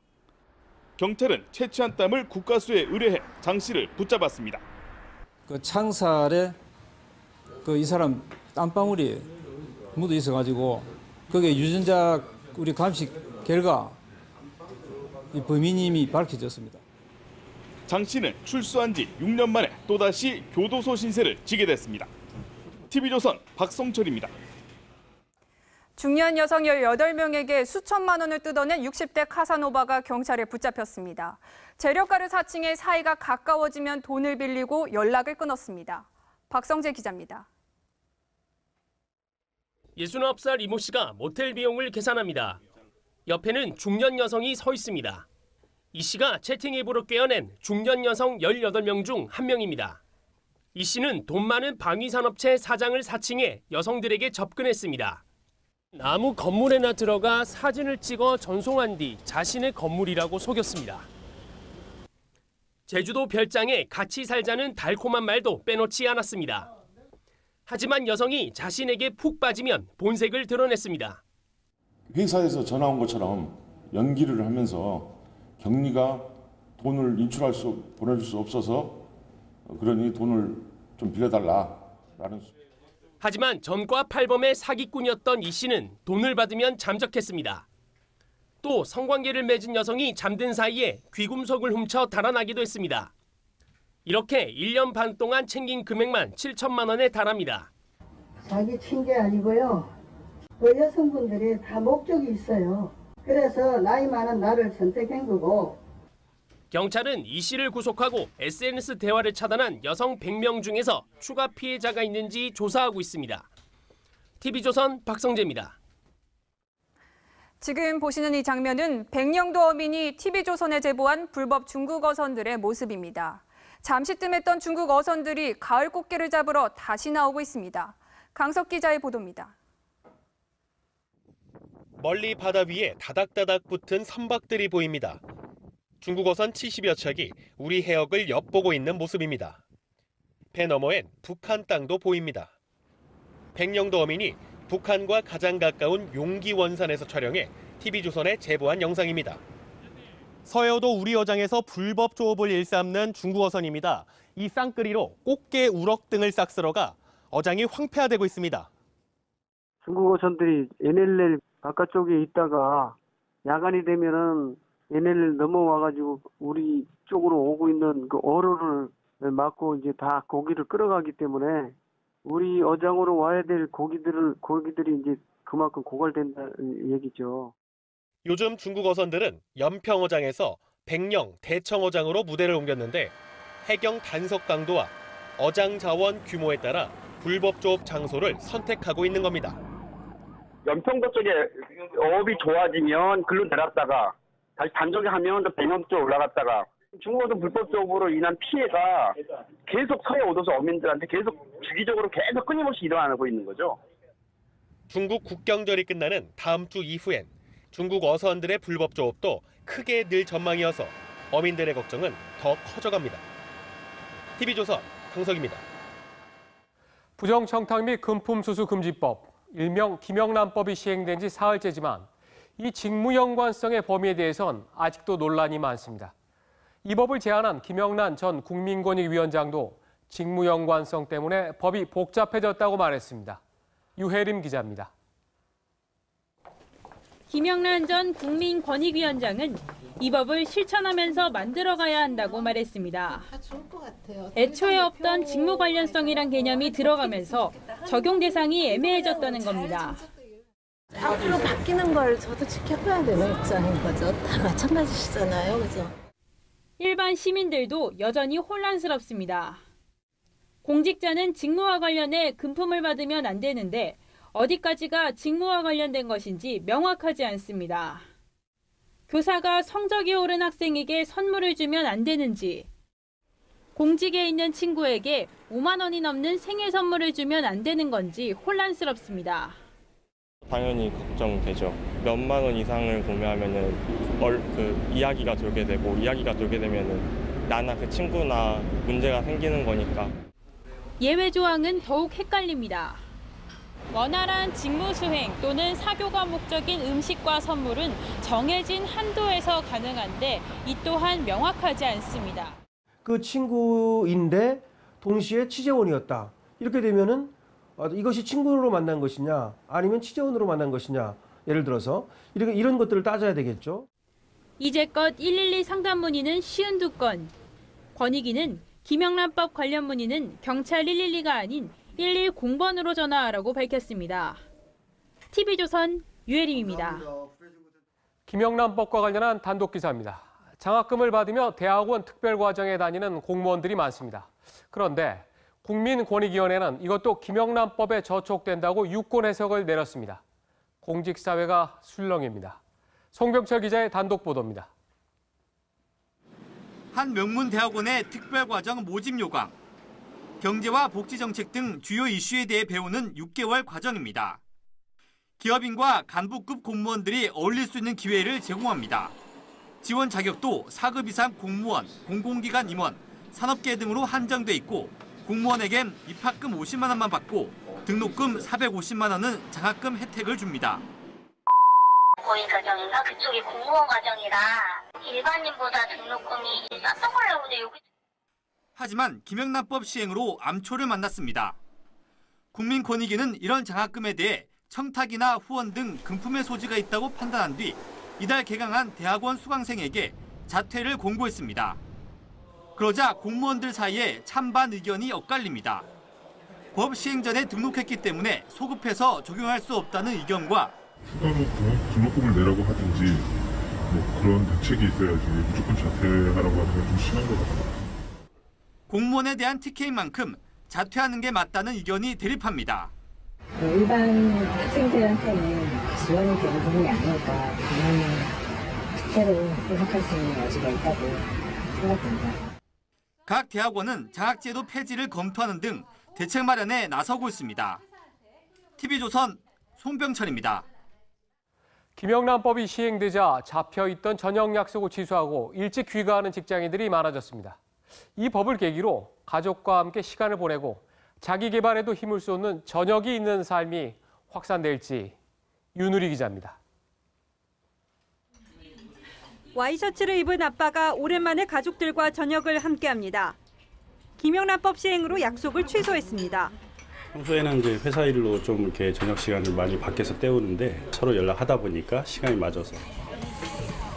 경찰은 채취한 땀을 국가수에 의뢰해 장 씨를 붙잡았습니다. 그 창살에 이 사람 땀방울이 묻어 있어가지고 그게 유전자 우리 감식 결과 이 범인임이 밝혀졌습니다. 장 씨는 출소한 지 6년 만에 또다시 교도소 신세를 지게 됐습니다. TV조선 박성철입니다. 중년 여성 18명에게 수천만 원을 뜯어낸 60대 카사노바가 경찰에 붙잡혔습니다. 재료가를 사칭해 사이가 가까워지면 돈을 빌리고 연락을 끊었습니다. 박성재 기자입니다. 69살 이모 씨가 모텔 비용을 계산합니다. 옆에는 중년 여성이 서 있습니다. 이 씨가 채팅 앱으로 꿰어낸 중년 여성 18명 중 한 명입니다. 이 씨는 돈 많은 방위산업체 사장을 사칭해 여성들에게 접근했습니다. 나무 건물에나 들어가 사진을 찍어 전송한 뒤 자신의 건물이라고 속였습니다. 제주도 별장에 같이 살자는 달콤한 말도 빼놓지 않았습니다. 하지만 여성이 자신에게 푹 빠지면 본색을 드러냈습니다. 회사에서 전화 온 것처럼 연기를 하면서 경리가 돈을 보내줄 수 없어서 그러니 돈을 좀 빌려달라라는. 하지만 전과 팔범의 사기꾼이었던 이 씨는 돈을 받으면 잠적했습니다. 또 성관계를 맺은 여성이 잠든 사이에 귀금속을 훔쳐 달아나기도 했습니다. 이렇게 1년 반 동안 챙긴 금액만 7천만 원에 달합니다. 자기 친 게 아니고요. 그 여성분들이 다 목적이 있어요. 그래서 나이 많은 나를 선택한 거고. 경찰은 이 씨를 구속하고 SNS 대화를 차단한 여성 100명 중에서 추가 피해자가 있는지 조사하고 있습니다. TV조선 박성재입니다. 지금 보시는 이 장면은 백령도 어민이 TV조선에 제보한 불법 중국 어선들의 모습입니다. 잠시 뜸했던 중국 어선들이 가을 꽃게를 잡으러 다시 나오고 있습니다. 강석 기자의 보도입니다. 멀리 바다 위에 다닥다닥 붙은 선박들이 보입니다. 중국 어선 70여 척이 우리 해역을 엿보고 있는 모습입니다. 배 너머엔 북한 땅도 보입니다. 백령도 어민이 북한과 가장 가까운 용기 원산에서 촬영해 TV조선에 제보한 영상입니다. 서해오도 우리어장에서 불법 조업을 일삼는 중국 어선입니다. 이 쌍끌이로 꽃게, 우럭 등을 싹쓸어가 어장이 황폐화되고 있습니다. 중국 어선들이 NLL 바깥쪽에 있다가 야간이 되면은 NLL 넘어와가지고 우리 쪽으로 오고 있는 그 어로를 막고 이제 다 고기를 끌어가기 때문에 우리 어장으로 와야 될 고기들이 이제 그만큼 고갈된다는 얘기죠. 요즘 중국 어선들은 연평어장에서 백령, 대청어장으로 무대를 옮겼는데 해경 단속 강도와 어장 자원 규모에 따라 불법 조업 장소를 선택하고 있는 겁니다. 연평도 쪽에 어업이 좋아지면 글로 내렸다가 다시 단속이 하면 또 백령 쪽 올라갔다가 중국어선 불법 조업으로 인한 피해가 계속 서해 오도서 어민들한테 계속 주기적으로 계속 끊임없이 일어나고 있는 거죠. 중국 국경절이 끝나는 다음 주 이후엔 중국 어선들의 불법 조업도 크게 늘 전망이어서 어민들의 걱정은 더 커져갑니다. TV조선 강석입니다. 부정청탁 및 금품수수 금지법, 일명 김영란법이 시행된 지 사흘째지만 이 직무연관성의 범위에 대해선 아직도 논란이 많습니다. 이 법을 제안한 김영란 전 국민권익위원장도 직무연관성 때문에 법이 복잡해졌다고 말했습니다. 유혜림 기자입니다. 김영란 전 국민권익위원장은 이 법을 실천하면서 만들어가야 한다고 말했습니다. 애초에 없던 직무 관련성이란 개념이 들어가면서 적용 대상이 애매해졌다는 겁니다. 앞으로 바뀌는 걸 저도 지켜봐야 되는 입장인 거죠. 다 마찬가지시잖아요. 그죠? 일반 시민들도 여전히 혼란스럽습니다. 공직자는 직무와 관련해 금품을 받으면 안 되는데 어디까지가 직무와 관련된 것인지 명확하지 않습니다. 교사가 성적이 오른 학생에게 선물을 주면 안 되는지, 공직에 있는 친구에게 5만 원이 넘는 생일 선물을 주면 안 되는 건지 혼란스럽습니다. 당연히 걱정되죠. 몇만 원 이상을 구매하면은 이야기가 돌게 되고, 이야기가 돌게 되면은 나나 그 친구나 문제가 생기는 거니까. 예외 조항은 더욱 헷갈립니다. 원활한 직무 수행 또는 사교가 목적인 음식과 선물은 정해진 한도에서 가능한데 이 또한 명확하지 않습니다. 그 친구인데 동시에 취재원이었다. 이렇게 되면은 이것이 친구로 만난 것이냐 아니면 취재원으로 만난 것이냐, 예를 들어서 이런 것들을 따져야 되겠죠. 이제껏 112 상담 문의는 52건, 권익위는 김영란법 관련 문의는 경찰 112가 아닌 110번으로 전화하라고 밝혔습니다. TV조선 유혜림입니다. 김영란법과 관련한 단독 기사입니다. 장학금을 받으며 대학원 특별과정에 다니는 공무원들이 많습니다. 그런데 국민권익위원회는 이것도 김영란법에 저촉된다고 유권 해석을 내렸습니다. 공직사회가 술렁입니다. 송병철 기자의 단독 보도입니다. 한 명문대학원의 특별과정 모집 요강. 경제와 복지정책 등 주요 이슈에 대해 배우는 6개월 과정입니다. 기업인과 간부급 공무원들이 어울릴 수 있는 기회를 제공합니다. 지원 자격도 4급 이상 공무원, 공공기관 임원, 산업계 등으로 한정돼 있고 공무원에겐 입학금 50만 원만 받고 등록금 450만 원은 장학금 혜택을 줍니다. 고인 가정인가 그쪽이 공무원 가정이라 일반인보다 등록금이 쌌던 걸로 알고 있는데 여기. 하지만 김영란법 시행으로 암초를 만났습니다. 국민권익위는 이런 장학금에 대해 청탁이나 후원 등 금품의 소지가 있다고 판단한 뒤 이달 개강한 대학원 수강생에게 자퇴를 공고했습니다. 그러자 공무원들 사이에 찬반 의견이 엇갈립니다. 법 시행 전에 등록했기 때문에 소급해서 적용할 수 없다는 의견과 수강료금 등록금을 내라고 하든지 뭐 그런 대책이 있어야지 무조건 자퇴하라고 하는 건 좀 심한 것 같아요. 공무원에 대한 TK인 만큼 자퇴하는 게 맞다는 의견이 대립합니다. 일반 학생들한테는 지원이 되는 부분이 아닐까, 그냥 그대로 해석할 수 있는 여지가 있다고 생각됩니다. 각 대학원은 장학제도 폐지를 검토하는 등 대책 마련에 나서고 있습니다. TV조선 송병철입니다. 김영란법이 시행되자 잡혀있던 저녁 약속을 취소하고 일찍 귀가하는 직장인들이 많아졌습니다. 이 법을 계기로 가족과 함께 시간을 보내고 자기 개발에도 힘을 쏟는 저녁이 있는 삶이 확산될지 윤우리 기자입니다. 와이셔츠를 입은 아빠가 오랜만에 가족들과 저녁을 함께합니다. 김영란법 시행으로 약속을 취소했습니다. 평소에는 이제 회사 일로 좀 이렇게 저녁 시간을 많이 밖에서 때우는데 서로 연락하다 보니까 시간이 맞아서.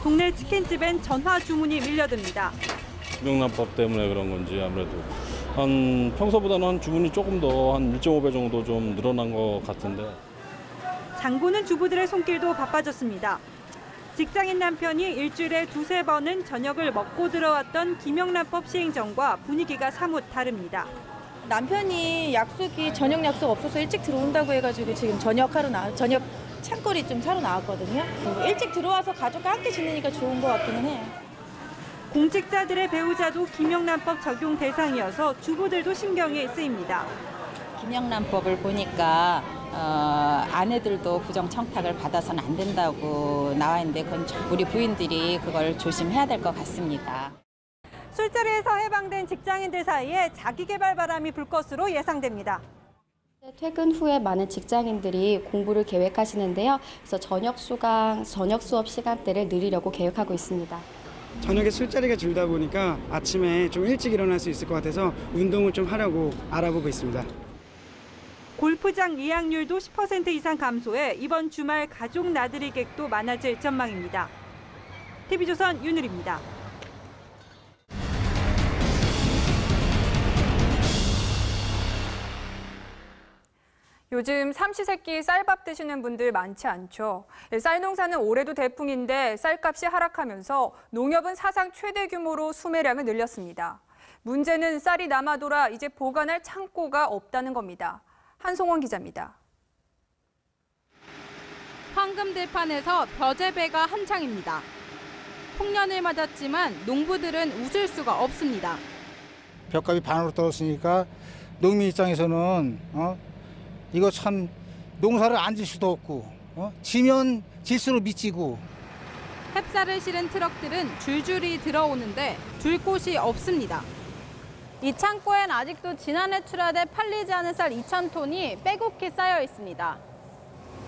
동네 치킨집엔 전화 주문이 밀려듭니다. 김영란법 때문에 그런 건지 아무래도 한 평소보다는 한 주문이 조금 더 한 1.5배 정도 좀 늘어난 것 같은데. 장보는 주부들의 손길도 바빠졌습니다. 직장인 남편이 일주일에 2~3번은 저녁을 먹고 들어왔던 김영란법 시행 전과 분위기가 사뭇 다릅니다. 남편이 저녁 약속 없어서 일찍 들어온다고 해가지고 지금 저녁 찬거리 좀 사러 나왔거든요. 일찍 들어와서 가족과 함께 지내니까 좋은 것 같기는 해요. 공직자들의 배우자도 김영란법 적용 대상이어서 주부들도 신경이 쓰입니다. 김영란법을 보니까 아내들도 부정 청탁을 받아서는 안 된다고 나와 있는데 그건 우리 부인들이 그걸 조심해야 될 것 같습니다. 술자리에서 해방된 직장인들 사이에 자기개발 바람이 불 것으로 예상됩니다. 퇴근 후에 많은 직장인들이 공부를 계획하시는데요. 그래서 저녁 수업 시간대를 늘리려고 계획하고 있습니다. 저녁에 술자리가 줄다 보니까 아침에 좀 일찍 일어날 수 있을 것 같아서 운동을 좀 하려고 알아보고 있습니다. 골프장 예약률도 10% 이상 감소해 이번 주말 가족 나들이 객도 많아질 전망입니다. TV조선 윤율입니다. 요즘 삼시세끼 쌀밥 드시는 분들 많지 않죠. 쌀 농사는 올해도 대풍인데 쌀값이 하락하면서 농협은 사상 최대 규모로 수매량을 늘렸습니다. 문제는 쌀이 남아돌아 이제 보관할 창고가 없다는 겁니다. 한송원 기자입니다. 황금 들판에서 벼재배가 한창입니다. 풍년을 맞았지만 농부들은 웃을 수가 없습니다. 벼값이 반으로 떨어졌으니까 농민 입장에서는 이거 참 농사를 안 질 수도 없고 지면 질수록 미치고. 햅쌀을 실은 트럭들은 줄줄이 들어오는데 줄 곳이 없습니다. 이 창고엔 아직도 지난해 출하돼 팔리지 않은 쌀 2,000톤이 빼곡히 쌓여 있습니다.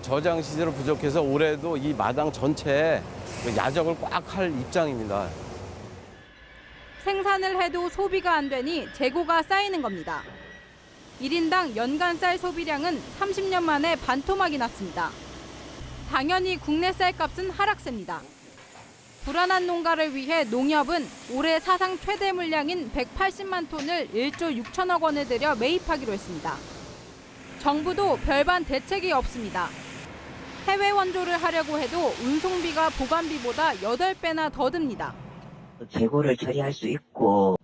저장 시설이 부족해서 올해도 이 마당 전체에 야적을 꽉 할 입장입니다. 생산을 해도 소비가 안 되니 재고가 쌓이는 겁니다. 1인당 연간 쌀 소비량은 30년 만에 반토막이 났습니다. 당연히 국내 쌀값은 하락세입니다. 불안한 농가를 위해 농협은 올해 사상 최대 물량인 180만 톤을 1조 6천억 원을 들여 매입하기로 했습니다. 정부도 별반 대책이 없습니다. 해외 원조를 하려고 해도 운송비가 보관비보다 8배나 더 듭니다. 재고를 처리할 수 있고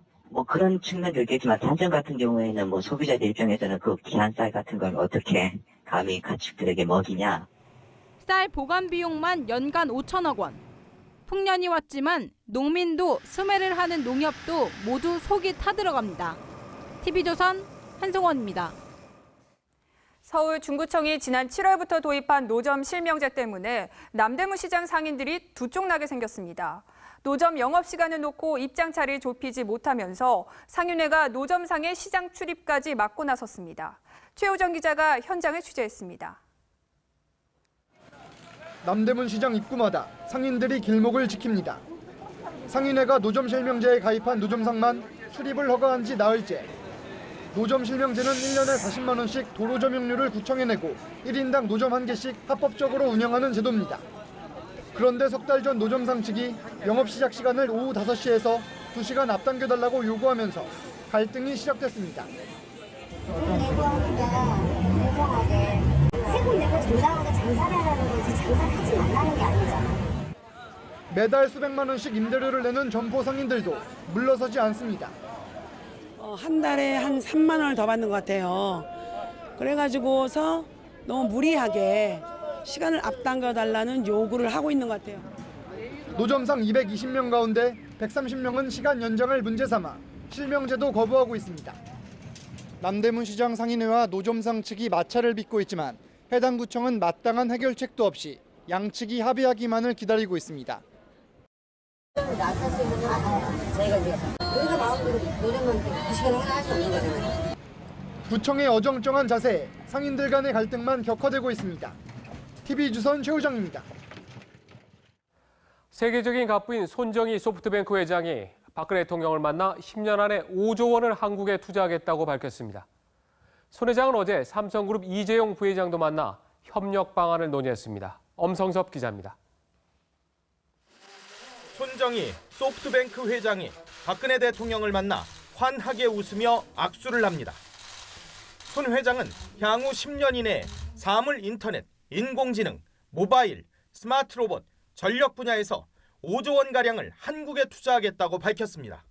그런 측면도 있겠지만 단점 같은 경우에는 소비자들 입장에서는 그 귀한 쌀 같은 걸 어떻게 감히 가축들에게 먹이냐. 쌀 보관 비용만 연간 5천억 원. 풍년이 왔지만 농민도 수매를 하는 농협도 모두 속이 타들어갑니다. TV조선 한송원입니다. 서울 중구청이 지난 7월부터 도입한 노점 실명제 때문에 남대문 시장 상인들이 두 쪽 나게 생겼습니다. 노점 영업시간을 놓고 입장차를 좁히지 못하면서 상인회가 노점상의 시장 출입까지 막고 나섰습니다. 최호정 기자가 현장을 취재했습니다. 남대문 시장 입구마다 상인들이 길목을 지킵니다. 상인회가 노점 실명제에 가입한 노점상만 출입을 허가한 지 나흘째. 노점 실명제는 1년에 40만 원씩 도로 점용료를 구청에 내고 1인당 노점 1개씩 합법적으로 운영하는 제도입니다. 그런데 석 달 전 노점상 측이 영업 시작 시간을 오후 5시에서 2시간 앞당겨달라고 요구하면서 갈등이 시작됐습니다. 세금 내고 공정하게 세금 내고 정당하게 장사를 하라는 거지 장사를 하지 말라는 게 아니잖아. 매달 수백만 원씩 임대료를 내는 점포 상인들도 물러서지 않습니다. 한 달에 한 3만 원을 더 받는 것 같아요. 그래가지고서 너무 무리하게 시간을 앞당겨달라는 요구를 하고 있는 것 같아요. 노점상 220명 가운데 130명은 시간 연장을 문제 삼아 실명제도 거부하고 있습니다. 남대문 시장 상인회와 노점상 측이 마찰을 빚고 있지만 해당 구청은 마땅한 해결책도 없이 양측이 합의하기만을 기다리고 있습니다. 나섰으면 저희가 이제 우리가 마음대로 노점은 그 시간에 할 수 없는 거잖아요. 구청의 어정쩡한 자세에 상인들 간의 갈등만 격화되고 있습니다. TV조선 최우정입니다. 세계적인 갑부인 손정희 소프트뱅크 회장이 박근혜 대통령을 만나 10년 안에 5조 원을 한국에 투자하겠다고 밝혔습니다. 손 회장은 어제 삼성그룹 이재용 부회장도 만나 협력 방안을 논의했습니다. 엄성섭 기자입니다. 손정희 소프트뱅크 회장이 박근혜 대통령을 만나 환하게 웃으며 악수를 합니다. 손 회장은 향후 10년 이내에 사물 인터넷, 인공지능, 모바일, 스마트 로봇, 전력 분야에서 5조 원가량을 한국에 투자하겠다고 밝혔습니다.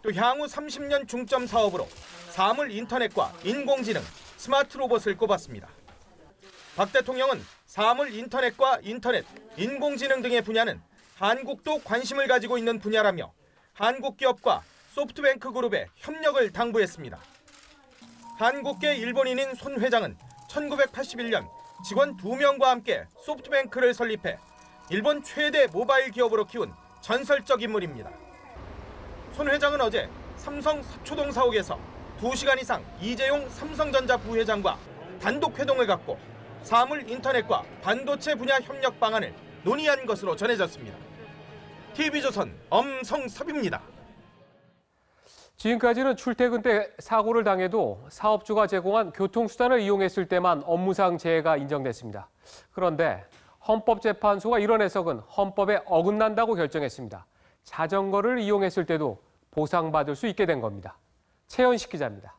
또 향후 30년 중점 사업으로 사물 인터넷과 인공지능, 스마트 로봇을 꼽았습니다. 박 대통령은 사물 인터넷과 인터넷, 인공지능 등의 분야는 한국도 관심을 가지고 있는 분야라며 한국 기업과 소프트뱅크 그룹의 협력을 당부했습니다. 한국계 일본인인 손 회장은 1981년 직원 2명과 함께 소프트뱅크를 설립해 일본 최대 모바일 기업으로 키운 전설적 인물입니다. 손 회장은 어제 삼성 서초동 사옥에서 2시간 이상 이재용 삼성전자 부회장과 단독 회동을 갖고 사물 인터넷과 반도체 분야 협력 방안을 논의한 것으로 전해졌습니다. TV조선 엄성섭입니다. 지금까지는 출퇴근 때 사고를 당해도 사업주가 제공한 교통수단을 이용했을 때만 업무상 재해가 인정됐습니다. 그런데 헌법재판소가 이런 해석은 헌법에 어긋난다고 결정했습니다. 자전거를 이용했을 때도 보상받을 수 있게 된 겁니다. 최현식 기자입니다.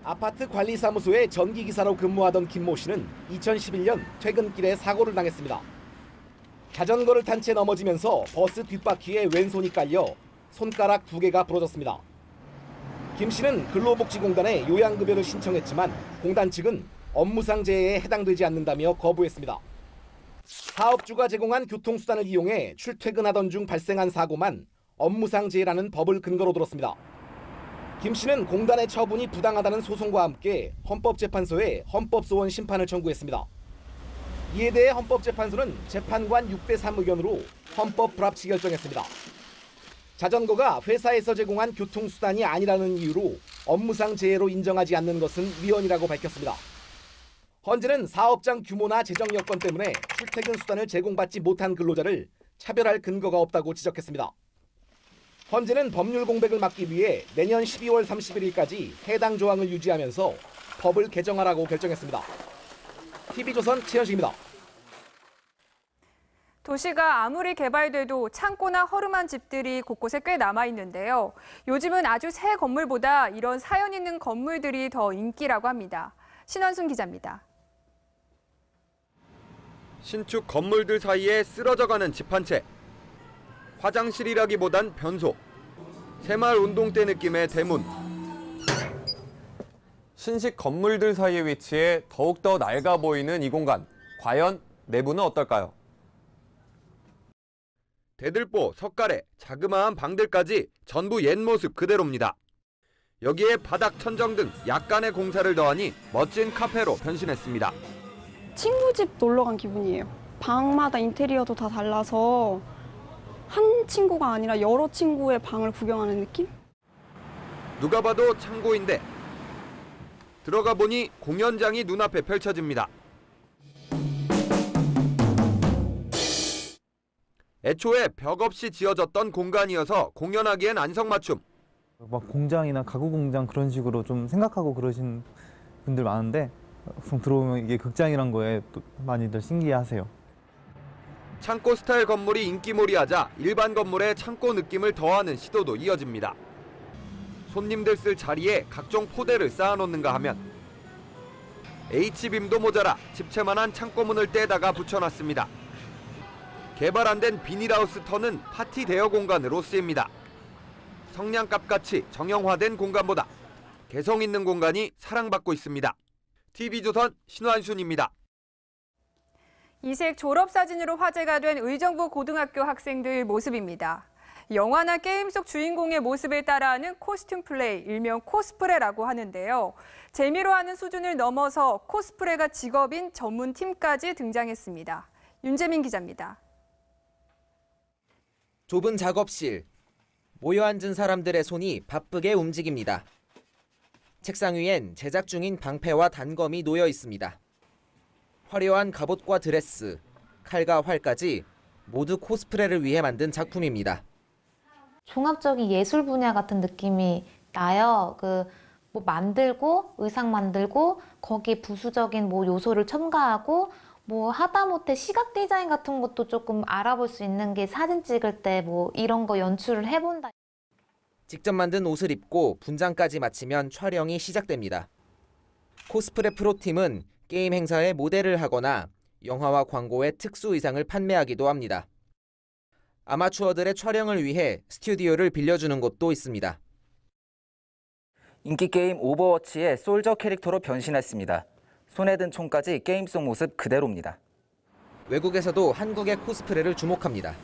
아파트 관리사무소에 전기기사로 근무하던 김모 씨는 2011년 퇴근길에 사고를 당했습니다. 자전거를 탄 채 넘어지면서 버스 뒷바퀴에 왼손이 깔려 손가락 2개가 부러졌습니다. 김 씨는 근로복지공단에 요양급여를 신청했지만 공단 측은 업무상 재해에 해당되지 않는다며 거부했습니다. 사업주가 제공한 교통수단을 이용해 출퇴근하던 중 발생한 사고만 업무상 재해라는 법을 근거로 들었습니다. 김 씨는 공단의 처분이 부당하다는 소송과 함께 헌법재판소에 헌법소원 심판을 청구했습니다. 이에 대해 헌법재판소는 재판관 6대3 의견으로 헌법 불합치 결정했습니다. 자전거가 회사에서 제공한 교통수단이 아니라는 이유로 업무상 재해로 인정하지 않는 것은 위헌이라고 밝혔습니다. 헌재는 사업장 규모나 재정 여건 때문에 출퇴근 수단을 제공받지 못한 근로자를 차별할 근거가 없다고 지적했습니다. 헌재는 법률 공백을 막기 위해 내년 12월 31일까지 해당 조항을 유지하면서 법을 개정하라고 결정했습니다. TV조선 최현식입니다. 도시가 아무리 개발돼도 창고나 허름한 집들이 곳곳에 꽤 남아있는데요. 요즘은 아주 새 건물보다 이런 사연 있는 건물들이 더 인기라고 합니다. 신원순 기자입니다. 신축 건물들 사이에 쓰러져가는 집 한 채. 화장실이라기보단 변소. 새마을 운동대 느낌의 대문. 신식 건물들 사이에 위치해 더욱더 낡아 보이는 이 공간. 과연 내부는 어떨까요? 대들보, 석가래, 자그마한 방들까지 전부 옛 모습 그대로입니다. 여기에 바닥 천정 등 약간의 공사를 더하니 멋진 카페로 변신했습니다. 친구 집 놀러 간 기분이에요. 방마다 인테리어도 다 달라서 한 친구가 아니라 여러 친구의 방을 구경하는 느낌? 누가 봐도 창고인데 들어가 보니 공연장이 눈앞에 펼쳐집니다. 애초에 벽 없이 지어졌던 공간이어서 공연하기엔 안성맞춤. 막 공장이나 가구 공장 그런 식으로 좀 생각하고 그러신 분들 많은데 막상 들어오면 이게 극장이란 거에 또 많이들 신기해하세요. 창고 스타일 건물이 인기몰이하자 일반 건물에 창고 느낌을 더하는 시도도 이어집니다. 손님들 쓸 자리에 각종 포대를 쌓아놓는가 하면 H빔도 모자라 집채만한 창고문을 떼다가 붙여놨습니다. 개발 안 된 비닐하우스 터는 파티 대여 공간으로 쓰입니다. 성냥갑같이 정형화된 공간보다 개성 있는 공간이 사랑받고 있습니다. TV조선 신환순입니다. 이색 졸업사진으로 화제가 된 의정부 고등학교 학생들 모습입니다. 영화나 게임 속 주인공의 모습을 따라하는 코스튬 플레이, 일명 코스프레라고 하는데요. 재미로 하는 수준을 넘어서 코스프레가 직업인 전문팀까지 등장했습니다. 윤재민 기자입니다. 좁은 작업실. 모여 앉은 사람들의 손이 바쁘게 움직입니다. 책상 위엔 제작 중인 방패와 단검이 놓여 있습니다. 화려한 갑옷과 드레스, 칼과 활까지 모두 코스프레를 위해 만든 작품입니다. 종합적인 예술 분야 같은 느낌이 나요. 뭐 만들고 의상 만들고 거기에 부수적인 뭐 요소를 첨가하고 뭐 하다못해 시각 디자인 같은 것도 조금 알아볼 수 있는 게 사진 찍을 때 뭐 이런 거 연출을 해본다. 직접 만든 옷을 입고 분장까지 마치면 촬영이 시작됩니다. 코스프레 프로팀은 게임 행사에 모델을 하거나 영화와 광고의 특수 의상을 판매하기도 합니다. 아마추어들의 촬영을 위해 스튜디오를 빌려주는 곳도 있습니다. 인기 게임 오버워치의 솔저 캐릭터로 변신했습니다. 손에 든 총까지 게임 속 모습 그대로입니다. 외국에서도 한국의 코스프레를 주목합니다.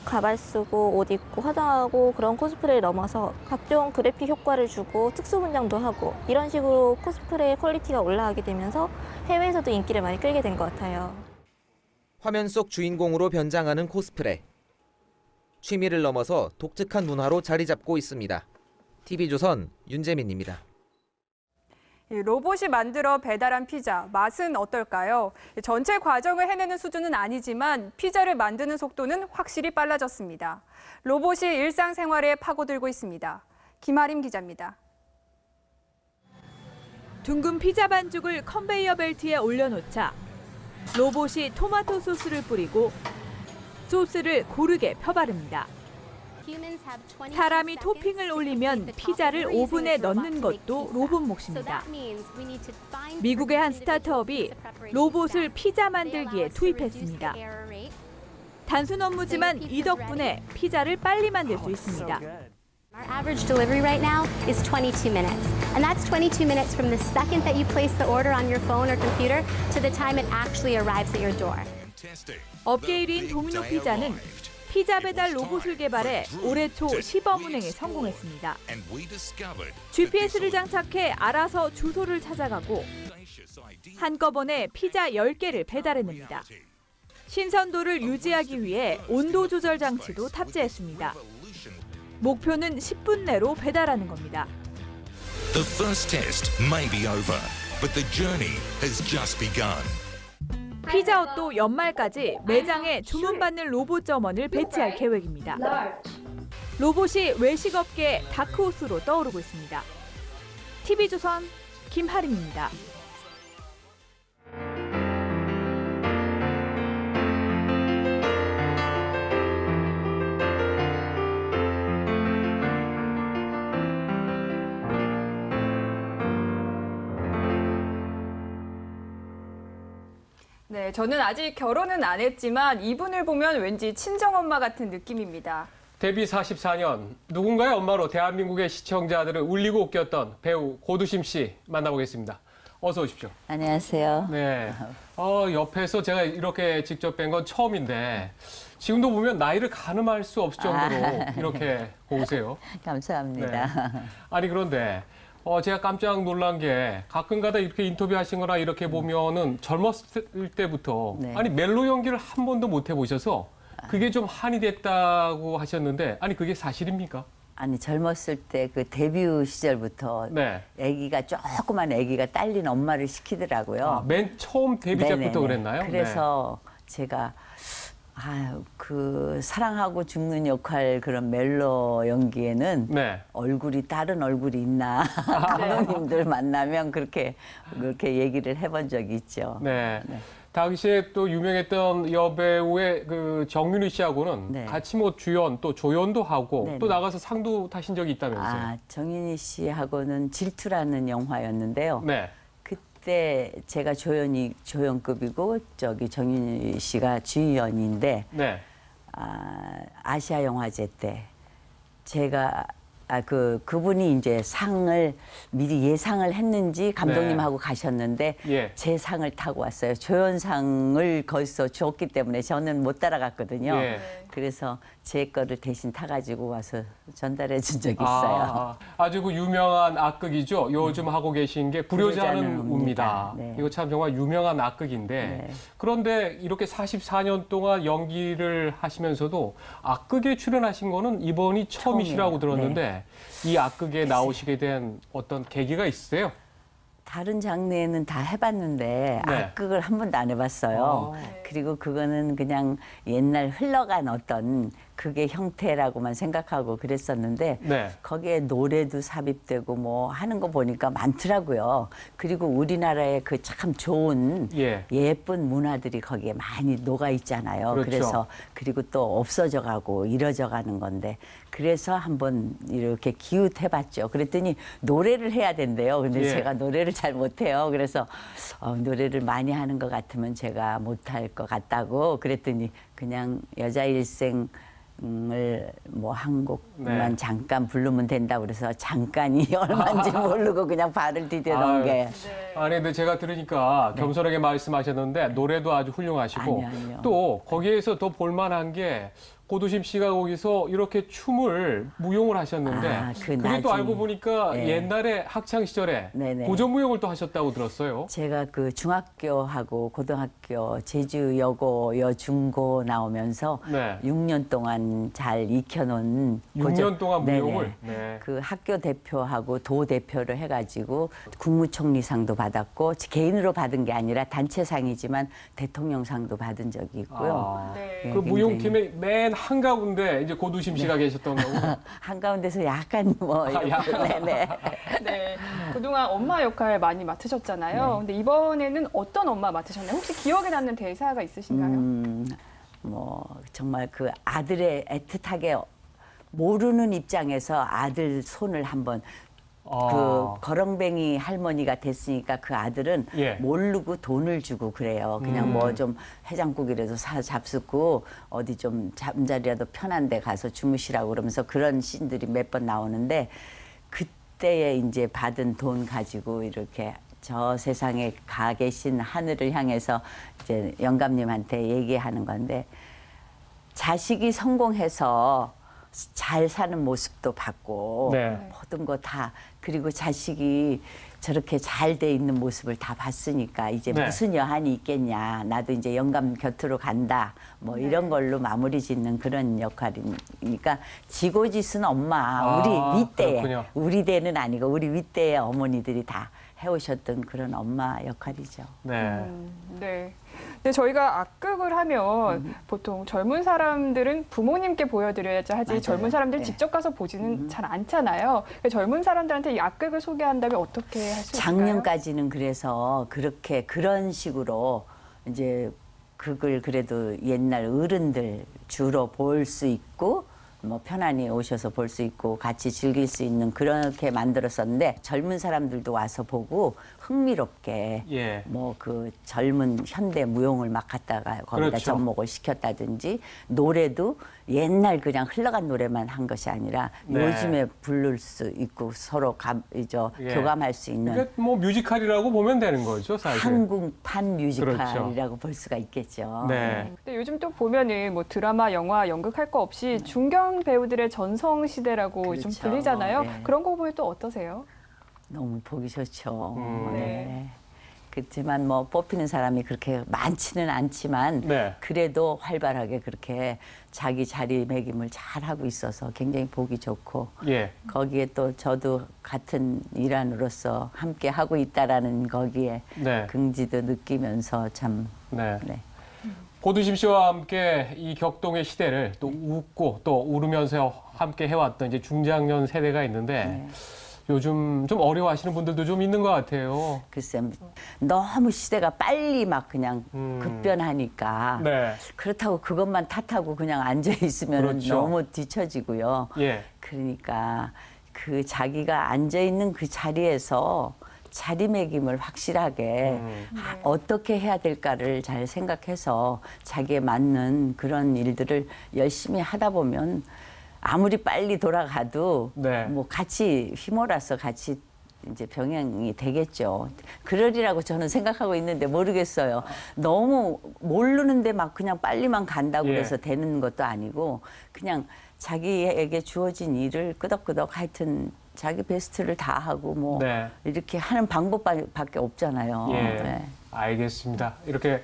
가발 쓰고 옷 입고 화장하고 그런 코스프레를 넘어서 각종 그래픽 효과를 주고 특수 분장도 하고 이런 식으로 코스프레의 퀄리티가 올라가게 되면서 해외에서도 인기를 많이 끌게 된 것 같아요. 화면 속 주인공으로 변장하는 코스프레. 취미를 넘어서 독특한 문화로 자리 잡고 있습니다. TV조선 윤재민입니다. 로봇이 만들어 배달한 피자, 맛은 어떨까요? 전체 과정을 해내는 수준은 아니지만 피자를 만드는 속도는 확실히 빨라졌습니다. 로봇이 일상생활에 파고들고 있습니다. 김아림 기자입니다. 둥근 피자 반죽을 컨베이어 벨트에 올려놓자 로봇이 토마토 소스를 뿌리고 소스를 고르게 펴바릅니다. 사람이 토핑을 올리면 피자를 오븐에 넣는 것도 로봇 몫입니다. 미국의 한 스타트업이 로봇을 피자 만들기에 투입했습니다. 단순 업무지만 이 덕분에 피자를 빨리 만들 수 있습니다. Our average delivery right now is 22 minutes. And that's 22 minutes from the second that you place the order on your phone or computer to the time it actually arrives at your door. 업계 1위인 도미노 피자는 피자 배달 로봇을 개발해 올해 초 시범 운행에 성공했습니다. GPS를 장착해 알아서 주소를 찾아가고 한꺼번에 피자 10개를 배달해냅니다. 신선도를 유지하기 위해 온도 조절 장치도 탑재했습니다. 목표는 10분 내로 배달하는 겁니다. The first test may be over, but the journey has just begun. 피자헛도 연말까지 매장에 주문받는 로봇 점원을 배치할 계획입니다. 로봇이 외식업계 다크호스로 떠오르고 있습니다. TV조선 김하림입니다. 네, 저는 아직 결혼은 안 했지만 이분을 보면 왠지 친정엄마 같은 느낌입니다. 데뷔 44년, 누군가의 엄마로 대한민국의 시청자들을 울리고 웃겼던 배우 고두심 씨 만나보겠습니다. 어서 오십시오. 안녕하세요. 네, 옆에서 제가 이렇게 직접 뵌 건 처음인데 지금도 보면 나이를 가늠할 수 없을 정도로 이렇게 고우세요. 감사합니다. 네. 아니 그런데 제가 깜짝 놀란 게 가끔가다 이렇게 인터뷰하신 거나 이렇게 보면은 젊었을 때부터 네. 아니 멜로 연기를 한 번도 못 해보셔서 그게 좀 한이 됐다고 하셨는데 아니 그게 사실입니까? 아니 젊었을 때 그 데뷔 시절부터 네. 아기가 조그만 아기가 딸린 엄마를 시키더라고요. 맨 처음 데뷔작부터 네네네. 그랬나요? 그래서 제가 그 사랑하고 죽는 역할 그런 멜로 연기에는 네. 얼굴이 다른 얼굴이 있나 감독님들 만나면 그렇게 얘기를 해본 적이 있죠. 네. 당시에 또 유명했던 여배우의 그 정윤희 씨하고는 같이 뭐 주연 또 조연도 하고 네네. 또 나가서 상도 타신 적이 있다면서요? 정윤희 씨하고는 질투라는 영화였는데요. 네. 그때 제가 조연급이고 정윤희 씨가 주연인데 네. 아시아 영화제 때 제가 그분이 이제 상을 미리 예상을 했는지 감독님하고 가셨는데 제 상을 타고 왔어요. 조연상을 거기서 줬기 때문에 저는 못 따라갔거든요. 그래서 제 거를 대신 타가지고 와서 전달해 준 적이 있어요. 아주 그 유명한 악극이죠. 요즘 하고 계신 게 불효자는 웁니다. 네. 이거 참 정말 유명한 악극인데 그런데 이렇게 44년 동안 연기를 하시면서도 악극에 출연하신 거는 이번이 처음이시라고 들었는데 이 악극에 나오시게 된 어떤 계기가 있으세요? 다른 장르에는 다 해봤는데 악극을 한 번도 안 해봤어요. 그리고 그거는 그냥 옛날 흘러간 어떤 그게 형태라고만 생각하고 그랬었는데 거기에 노래도 삽입되고 뭐 하는 거 보니까 많더라고요. 그리고 우리나라의 그 참 좋은 예쁜 문화들이 거기에 많이 녹아 있잖아요. 그렇죠. 그래서 그리고 또 없어져 가고 이뤄져 가는 건데 그래서 한번 이렇게 기웃해봤죠. 그랬더니 노래를 해야 된대요. 근데 제가 노래를 잘 못해요. 그래서 노래를 많이 하는 것 같으면 제가 못할 것 같다고 그랬더니 그냥 여자 일생 을 뭐 한 곡만 잠깐 부르면 된다고 그래서 잠깐이 얼마인지 모르고 그냥 발을 디뎌 놓은 게. 아니 근데 제가 들으니까 겸손하게 말씀하셨는데 노래도 아주 훌륭하시고 아니요. 또 거기에서 더 볼만한 게 고두심 씨가 거기서 이렇게 춤을 무용을 하셨는데 그게 또 알고 보니까 옛날에 학창 시절에 고전 무용을 또 하셨다고 들었어요. 제가 그 중학교하고 고등학교 제주 여고 여중고 나오면서 6년 동안 잘 익혀놓은 6년 동안 무용을? 그 학교 대표하고 도 대표를 해가지고 국무총리상도 받았고 개인으로 받은 게 아니라 단체상이지만 대통령상도 받은 적이 있고요. 그 무용팀의 맨 한가운데 이제 고두심 씨가 계셨던 거고. 한가운데서 약간 뭐. 네. 그동안 엄마 역할 많이 맡으셨잖아요. 근데 이번에는 어떤 엄마 맡으셨나요? 혹시 기억에 남는 대사가 있으신가요? 뭐 정말 그 아들의 애틋하게 모르는 입장에서 아들 손을 한번 그 거렁뱅이 할머니가 됐으니까 그 아들은 모르고 돈을 주고 그래요. 그냥 뭐 좀 해장국이라도 사 잡수고 어디 좀 잠자리라도 편한 데 가서 주무시라고 그러면서 그런 씬들이 몇 번 나오는데 그때에 이제 받은 돈 가지고 이렇게 저 세상에 가 계신 하늘을 향해서 이제 영감님한테 얘기하는 건데 자식이 성공해서 잘 사는 모습도 봤고 모든 거 다 그리고 자식이 저렇게 잘 돼 있는 모습을 다 봤으니까 이제 무슨 여한이 있겠냐. 나도 이제 영감 곁으로 간다. 뭐 이런 걸로 마무리 짓는 그런 역할이니까 지고지순 엄마 우리 윗대에 우리 대는 아니고 우리 윗대의 어머니들이 다 해오셨던 그런 엄마 역할이죠. 근데 저희가 악극을 하면 보통 젊은 사람들은 부모님께 보여드려야지 하지 젊은 사람들 직접 가서 보지는 잘 않잖아요. 젊은 사람들한테 이 악극을 소개한다면 어떻게 할 수 있을까요? 작년까지는 그래서 그런 식으로 이제 극을 그래도 옛날 어른들 주로 볼 수 있고 뭐 편안히 오셔서 볼 수 있고 같이 즐길 수 있는 그렇게 만들었었는데 젊은 사람들도 와서 보고 흥미롭게 뭐 그 젊은 현대 무용을 막 갖다가 거기다 접목을 시켰다든지 노래도 옛날 그냥 흘러간 노래만 한 것이 아니라 요즘에 부를 수 있고 서로 교감할 수 있는 그러니까 뭐 뮤지컬이라고 보면 되는 거죠, 사실. 한국판 뮤지컬이라고 볼 수가 있겠죠. 근데 요즘 또 보면은 뭐 드라마, 영화, 연극할 거 없이 중견 배우들의 전성 시대라고 좀 불리잖아요. 그런 거 보면 또 어떠세요? 너무 보기 좋죠. 네. 그렇지만 뭐 뽑히는 사람이 그렇게 많지는 않지만 네. 그래도 활발하게 그렇게 자기 자리매김을 잘 하고 있어서 굉장히 보기 좋고 예. 거기에 또 저도 같은 일환으로서 함께 하고 있다라는 거기에 네. 긍지도 느끼면서 참 네. 네. 고두심 씨와 함께 이 격동의 시대를 또 웃고 또 울으면서 함께 해왔던 이제 중장년 세대가 있는데 요즘 좀 어려워하시는 분들도 좀 있는 것 같아요. 글쎄, 너무 시대가 빨리 막 그냥 급변하니까 네. 그렇다고 그것만 탓하고 그냥 앉아 있으면 그렇죠. 너무 뒤처지고요. 예. 그러니까 그 자기가 앉아 있는 그 자리에서 자리매김을 확실하게 어떻게 해야 될까를 잘 생각해서 자기에 맞는 그런 일들을 열심히 하다 보면 아무리 빨리 돌아가도 네. 뭐 같이 휘몰아서 같이 이제 병행이 되겠죠. 그러리라고 저는 생각하고 있는데 모르겠어요. 너무 모르는데 막 그냥 빨리만 간다고 예. 해서 되는 것도 아니고 그냥 자기에게 주어진 일을 끄덕끄덕 하여튼 자기 베스트를 다 하고 뭐 네. 이렇게 하는 방법밖에 없잖아요. 예. 네. 알겠습니다. 이렇게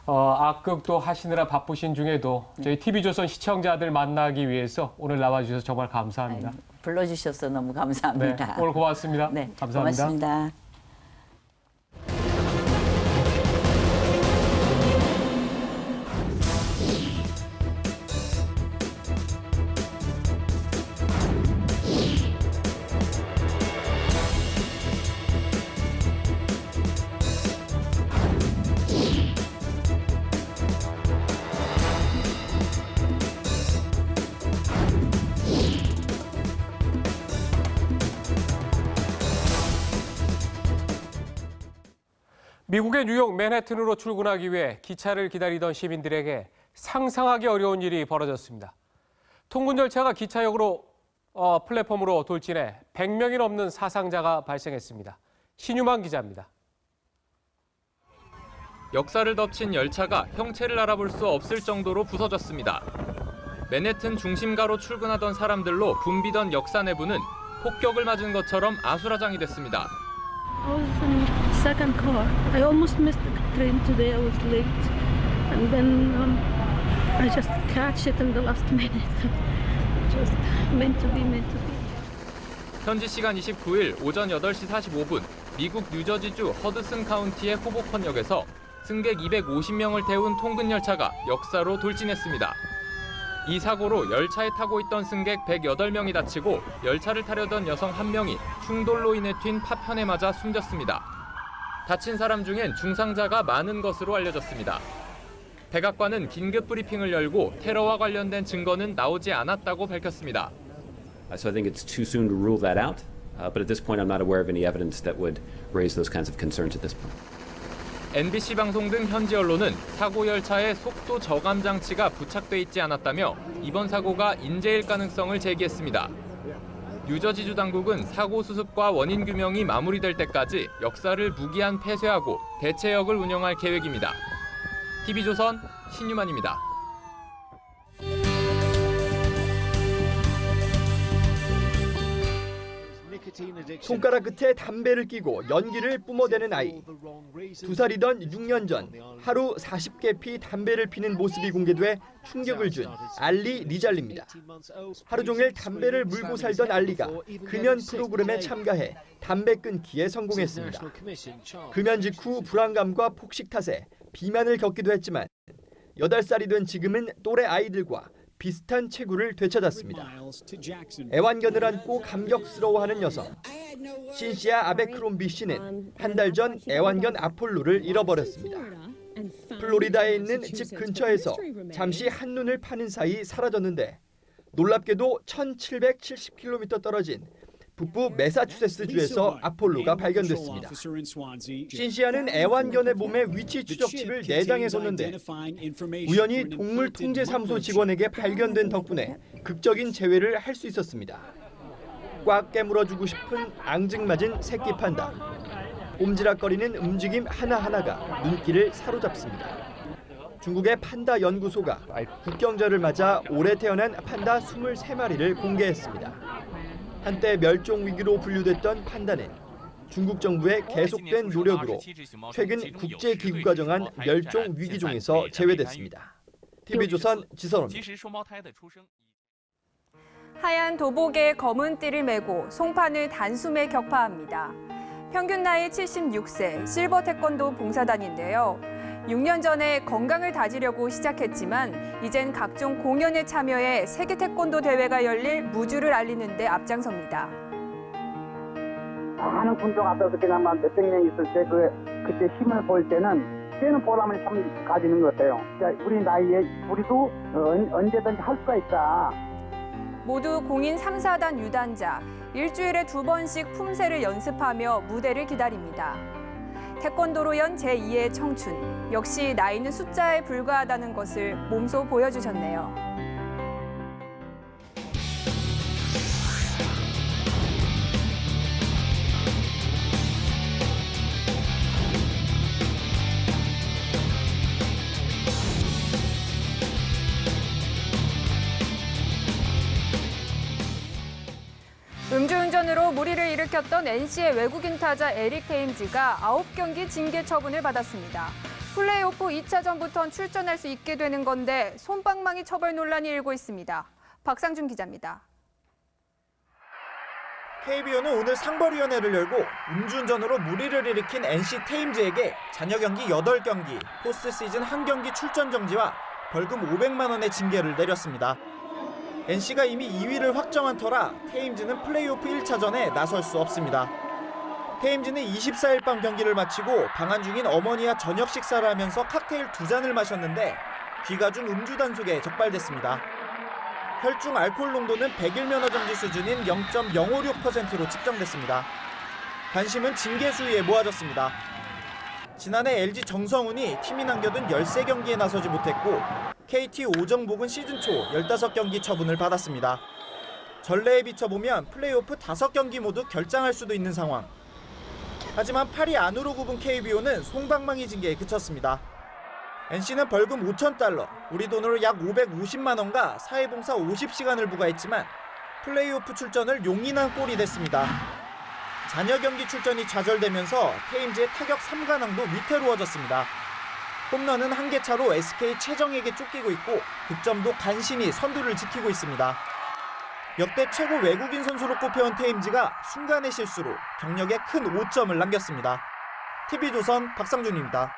악극도 하시느라 바쁘신 중에도 저희 TV조선 시청자들 만나기 위해서 오늘 나와주셔서 정말 감사합니다. 불러주셔서 너무 감사합니다. 네, 오늘 고맙습니다. 네, 감사합니다. 고맙습니다. 미국의 뉴욕 맨해튼으로 출근하기 위해 기차를 기다리던 시민들에게 상상하기 어려운 일이 벌어졌습니다. 통근 열차가 기차역으로 플랫폼으로 돌진해 100명이 넘는 사상자가 발생했습니다. 신유만 기자입니다. 역사를 덮친 열차가 형체를 알아볼 수 없을 정도로 부서졌습니다. 맨해튼 중심가로 출근하던 사람들로 붐비던 역사 내부는 폭격을 맞은 것처럼 아수라장이 됐습니다. I was in second car. I almost missed the train today. I was late, and then I just catch it in the last minute. Just meant to be, meant to be. 현지 시간 29일 오전 8시 45분 미국 뉴저지주 허드슨 카운티의 호보컨역에서 승객 250명을 태운 통근 열차가 역사로 돌진했습니다. 이 사고로 열차에 타고 있던 승객 108명이 다치고 열차를 타려던 여성 1명이 충돌로 인해 튄 파편에 맞아 숨졌습니다. 다친 사람 중엔 중상자가 많은 것으로 알려졌습니다. 백악관은 긴급 브리핑을 열고 테러와 관련된 증거는 나오지 않았다고 밝혔습니다. So I think it's too soon to rule that out, but at this point I'm not aware of any evidence that would raise those kinds of concerns at this point. NBC 방송 등 현지 언론은 사고 열차에 속도 저감 장치가 부착돼 있지 않았다며 이번 사고가 인재일 가능성을 제기했습니다. 뉴저지주 당국은 사고 수습과 원인 규명이 마무리될 때까지 역사를 무기한 폐쇄하고 대체역을 운영할 계획입니다. TV조선 신유만입니다. 손가락 끝에 담배를 끼고 연기를 뿜어대는 아이. 2살이던 6년 전 하루 40개 피 담배를 피는 모습이 공개돼 충격을 준 알리 리잘리입니다. 하루 종일 담배를 물고 살던 알리가 금연 프로그램에 참가해 담배 끊기에 성공했습니다. 금연 직후 불안감과 폭식 탓에 비만을 겪기도 했지만 8살이 된 지금은 또래 아이들과 비슷한 체구를 되찾았습니다. 애완견을 안고 감격스러워하는 여성. 신시아 아베크롬비 씨는 한 달 전 애완견 아폴로를 잃어버렸습니다. 플로리다에 있는 집 근처에서 잠시 한눈을 파는 사이 사라졌는데 놀랍게도 1770km 떨어진 북부 매사추세츠주에서 아폴로가 발견됐습니다. 신시아는 애완견의 몸에 위치 추적칩을 내장해 뒀는데 우연히 동물통제사무소 직원에게 발견된 덕분에 극적인 제외를 할 수 있었습니다. 꽉 깨물어주고 싶은 앙증맞은 새끼 판다. 옴지락거리는 움직임 하나하나가 눈길을 사로잡습니다. 중국의 판다 연구소가 국경절을 맞아 올해 태어난 판다 23마리를 공개했습니다. 한때 멸종 위기로 분류됐던 판다는 중국 정부의 계속된 노력으로 최근 국제기구가 정한 멸종 위기종에서 제외됐습니다. TV조선 지선호입니다. 하얀 도복에 검은 띠를 메고 송판을 단숨에 격파합니다. 평균 나이 76세 실버 태권도 봉사단인데요. 6년 전에 건강을 다지려고 시작했지만 이젠 각종 공연에 참여해 세계 태권도 대회가 열릴 무주를 알리는 데 앞장섭니다. 많은 군종 앞에서 그냥만 몇백 명 있을 때 그때 힘을 볼 때는 꽤는 보람을 참 가지는 것 같아요. 그러니까 우리 나이에 우리도 언제든지 할 수가 있다. 모두 공인 3, 4단 유단자, 일주일에 2번씩 품새를 연습하며 무대를 기다립니다. 태권도로 연 제2의 청춘, 역시 나이는 숫자에 불과하다는 것을 몸소 보여주셨네요. 음주운전으로 무리를 일으켰던 NC의 외국인 타자 에릭 테임즈가 9경기 징계 처분을 받았습니다. 플레이오프 2차전부터는 출전할 수 있게 되는 건데 솜방망이 처벌 논란이 일고 있습니다. 박상준 기자입니다. KBO는 오늘 상벌위원회를 열고 음주운전으로 무리를 일으킨 NC 테임즈에게 잔여 경기 8경기, 포스트 시즌 1경기 출전 정지와 벌금 500만 원의 징계를 내렸습니다. NC가 이미 2위를 확정한 터라 테임즈는 플레이오프 1차전에 나설 수 없습니다. 테임즈는 24일 밤 경기를 마치고 방한 중인 어머니와 저녁 식사를 하면서 칵테일 2잔을 마셨는데 귀가 중 음주 단속에 적발됐습니다. 혈중 알코올 농도는 100일 면허 정지 수준인 0.056%로 측정됐습니다. 관심은 징계 수위에 모아졌습니다. 지난해 LG 정성훈이 팀이 남겨둔 13경기에 나서지 못했고 KT 오정복은 시즌 초 15경기 처분을 받았습니다. 전례에 비춰보면 플레이오프 5경기 모두 결장할 수도 있는 상황. 하지만 8위 안으로 굽은 KBO는 솜방망이 징계에 그쳤습니다. NC는 벌금 5,000달러, 우리 돈으로 약 550만 원과 사회봉사 50시간을 부과했지만 플레이오프 출전을 용인한 꼴이 됐습니다. 잔여 경기 출전이 좌절되면서 테임즈의 타격 3관왕도 위태로워졌습니다. 홈런은 1개 차로 SK 최정에게 쫓기고 있고 득점도 간신히 선두를 지키고 있습니다. 역대 최고 외국인 선수로 꼽혀온 테임즈가 순간의 실수로 경력에 큰 5점을 남겼습니다. TV조선 박상준입니다.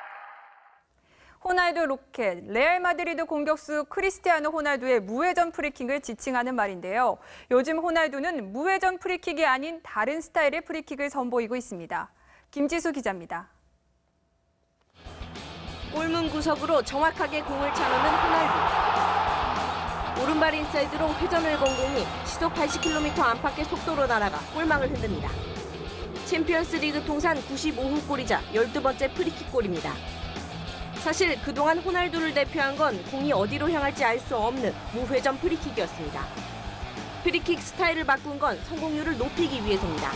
호날두 로켓, 레알 마드리드 공격수 크리스티아노 호날두의 무회전 프리킥을 지칭하는 말인데요. 요즘 호날두는 무회전 프리킥이 아닌 다른 스타일의 프리킥을 선보이고 있습니다. 김지수 기자입니다. 골문 구석으로 정확하게 공을 차놓는 호날두. 오른발 인사이드로 회전을 건 공이 시속 80km 안팎의 속도로 날아가 골망을 흔듭니다. 챔피언스 리그 통산 95호 골이자 12번째 프리킥 골입니다. 사실 그동안 호날두를 대표한 건 공이 어디로 향할지 알 수 없는 무회전 프리킥이었습니다. 프리킥 스타일을 바꾼 건 성공률을 높이기 위해서입니다.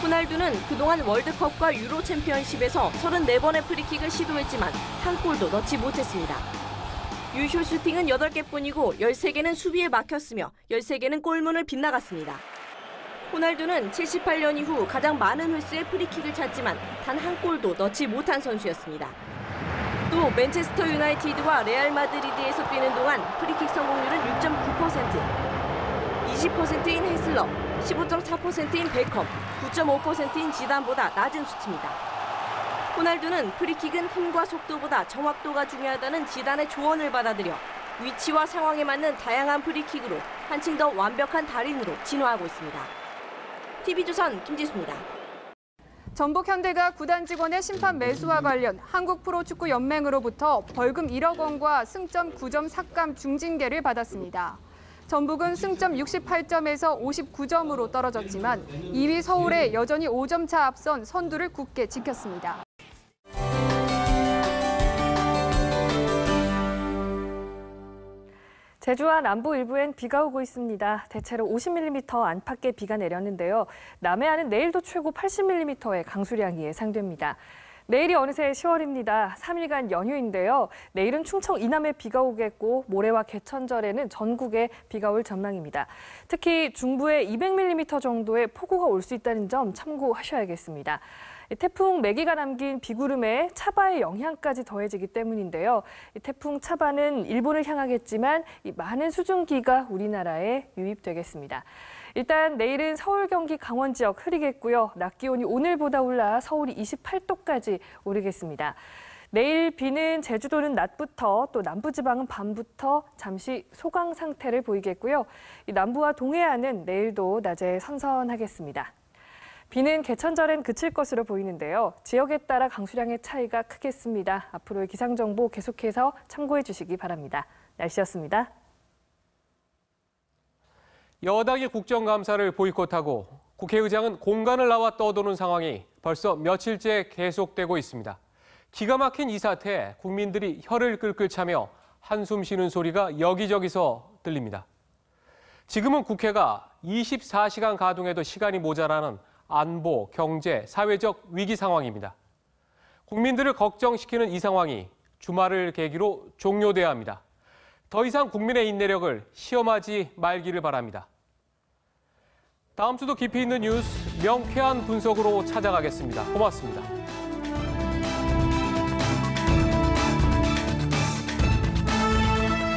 호날두는 그동안 월드컵과 유로 챔피언십에서 34번의 프리킥을 시도했지만 한 골도 넣지 못했습니다. 유효 슈팅은 8개뿐이고 13개는 수비에 막혔으며 13개는 골문을 빗나갔습니다. 호날두는 78년 이후 가장 많은 횟수의 프리킥을 찼지만 단 한 골도 넣지 못한 선수였습니다. 또 맨체스터 유나이티드와 레알 마드리드에서 뛰는 동안 프리킥 성공률은 6.9%, 20%인 헤슬러, 15.4%인 베컴, 9.5%인 지단보다 낮은 수치입니다. 호날두는 프리킥은 힘과 속도보다 정확도가 중요하다는 지단의 조언을 받아들여 위치와 상황에 맞는 다양한 프리킥으로 한층 더 완벽한 달인으로 진화하고 있습니다. TV조선 김지수입니다. 전북 현대가 구단 직원의 심판 매수와 관련 한국프로축구연맹으로부터 벌금 1억 원과 승점 9점 삭감 중징계를 받았습니다. 전북은 승점 68점에서 59점으로 떨어졌지만 2위 서울에 여전히 5점 차 앞선 선두를 굳게 지켰습니다. 제주와 남부 일부엔 비가 오고 있습니다. 대체로 50mm 안팎의 비가 내렸는데요. 남해안은 내일도 최고 80mm의 강수량이 예상됩니다. 내일이 어느새 10월입니다. 3일간 연휴인데요. 내일은 충청 이남에 비가 오겠고 모레와 개천절에는 전국에 비가 올 전망입니다. 특히 중부에 200mm 정도의 폭우가 올 수 있다는 점 참고하셔야겠습니다. 태풍 매기가 남긴 비구름에 차바의 영향까지 더해지기 때문인데요. 태풍 차바는 일본을 향하겠지만 많은 수증기가 우리나라에 유입되겠습니다. 일단 내일은 서울, 경기, 강원 지역 흐리겠고요. 낮 기온이 오늘보다 올라 서울이 28도까지 오르겠습니다. 내일 비는 제주도는 낮부터 또 남부지방은 밤부터 잠시 소강 상태를 보이겠고요. 남부와 동해안은 내일도 낮에 선선하겠습니다. 비는 개천절엔 그칠 것으로 보이는데요. 지역에 따라 강수량의 차이가 크겠습니다. 앞으로의 기상정보 계속해서 참고해 주시기 바랍니다. 날씨였습니다. 여당이 국정감사를 보이콧하고 국회의장은 공간을 나와 떠도는 상황이 벌써 며칠째 계속되고 있습니다. 기가 막힌 이 사태에 국민들이 혀를 끌끌 차며 한숨 쉬는 소리가 여기저기서 들립니다. 지금은 국회가 24시간 가동해도 시간이 모자라는 안보, 경제, 사회적 위기 상황입니다. 국민들을 걱정시키는 이 상황이 주말을 계기로 종료돼야 합니다. 더 이상 국민의 인내력을 시험하지 말기를 바랍니다. 다음 주도 깊이 있는 뉴스 명쾌한 분석으로 찾아가겠습니다. 고맙습니다.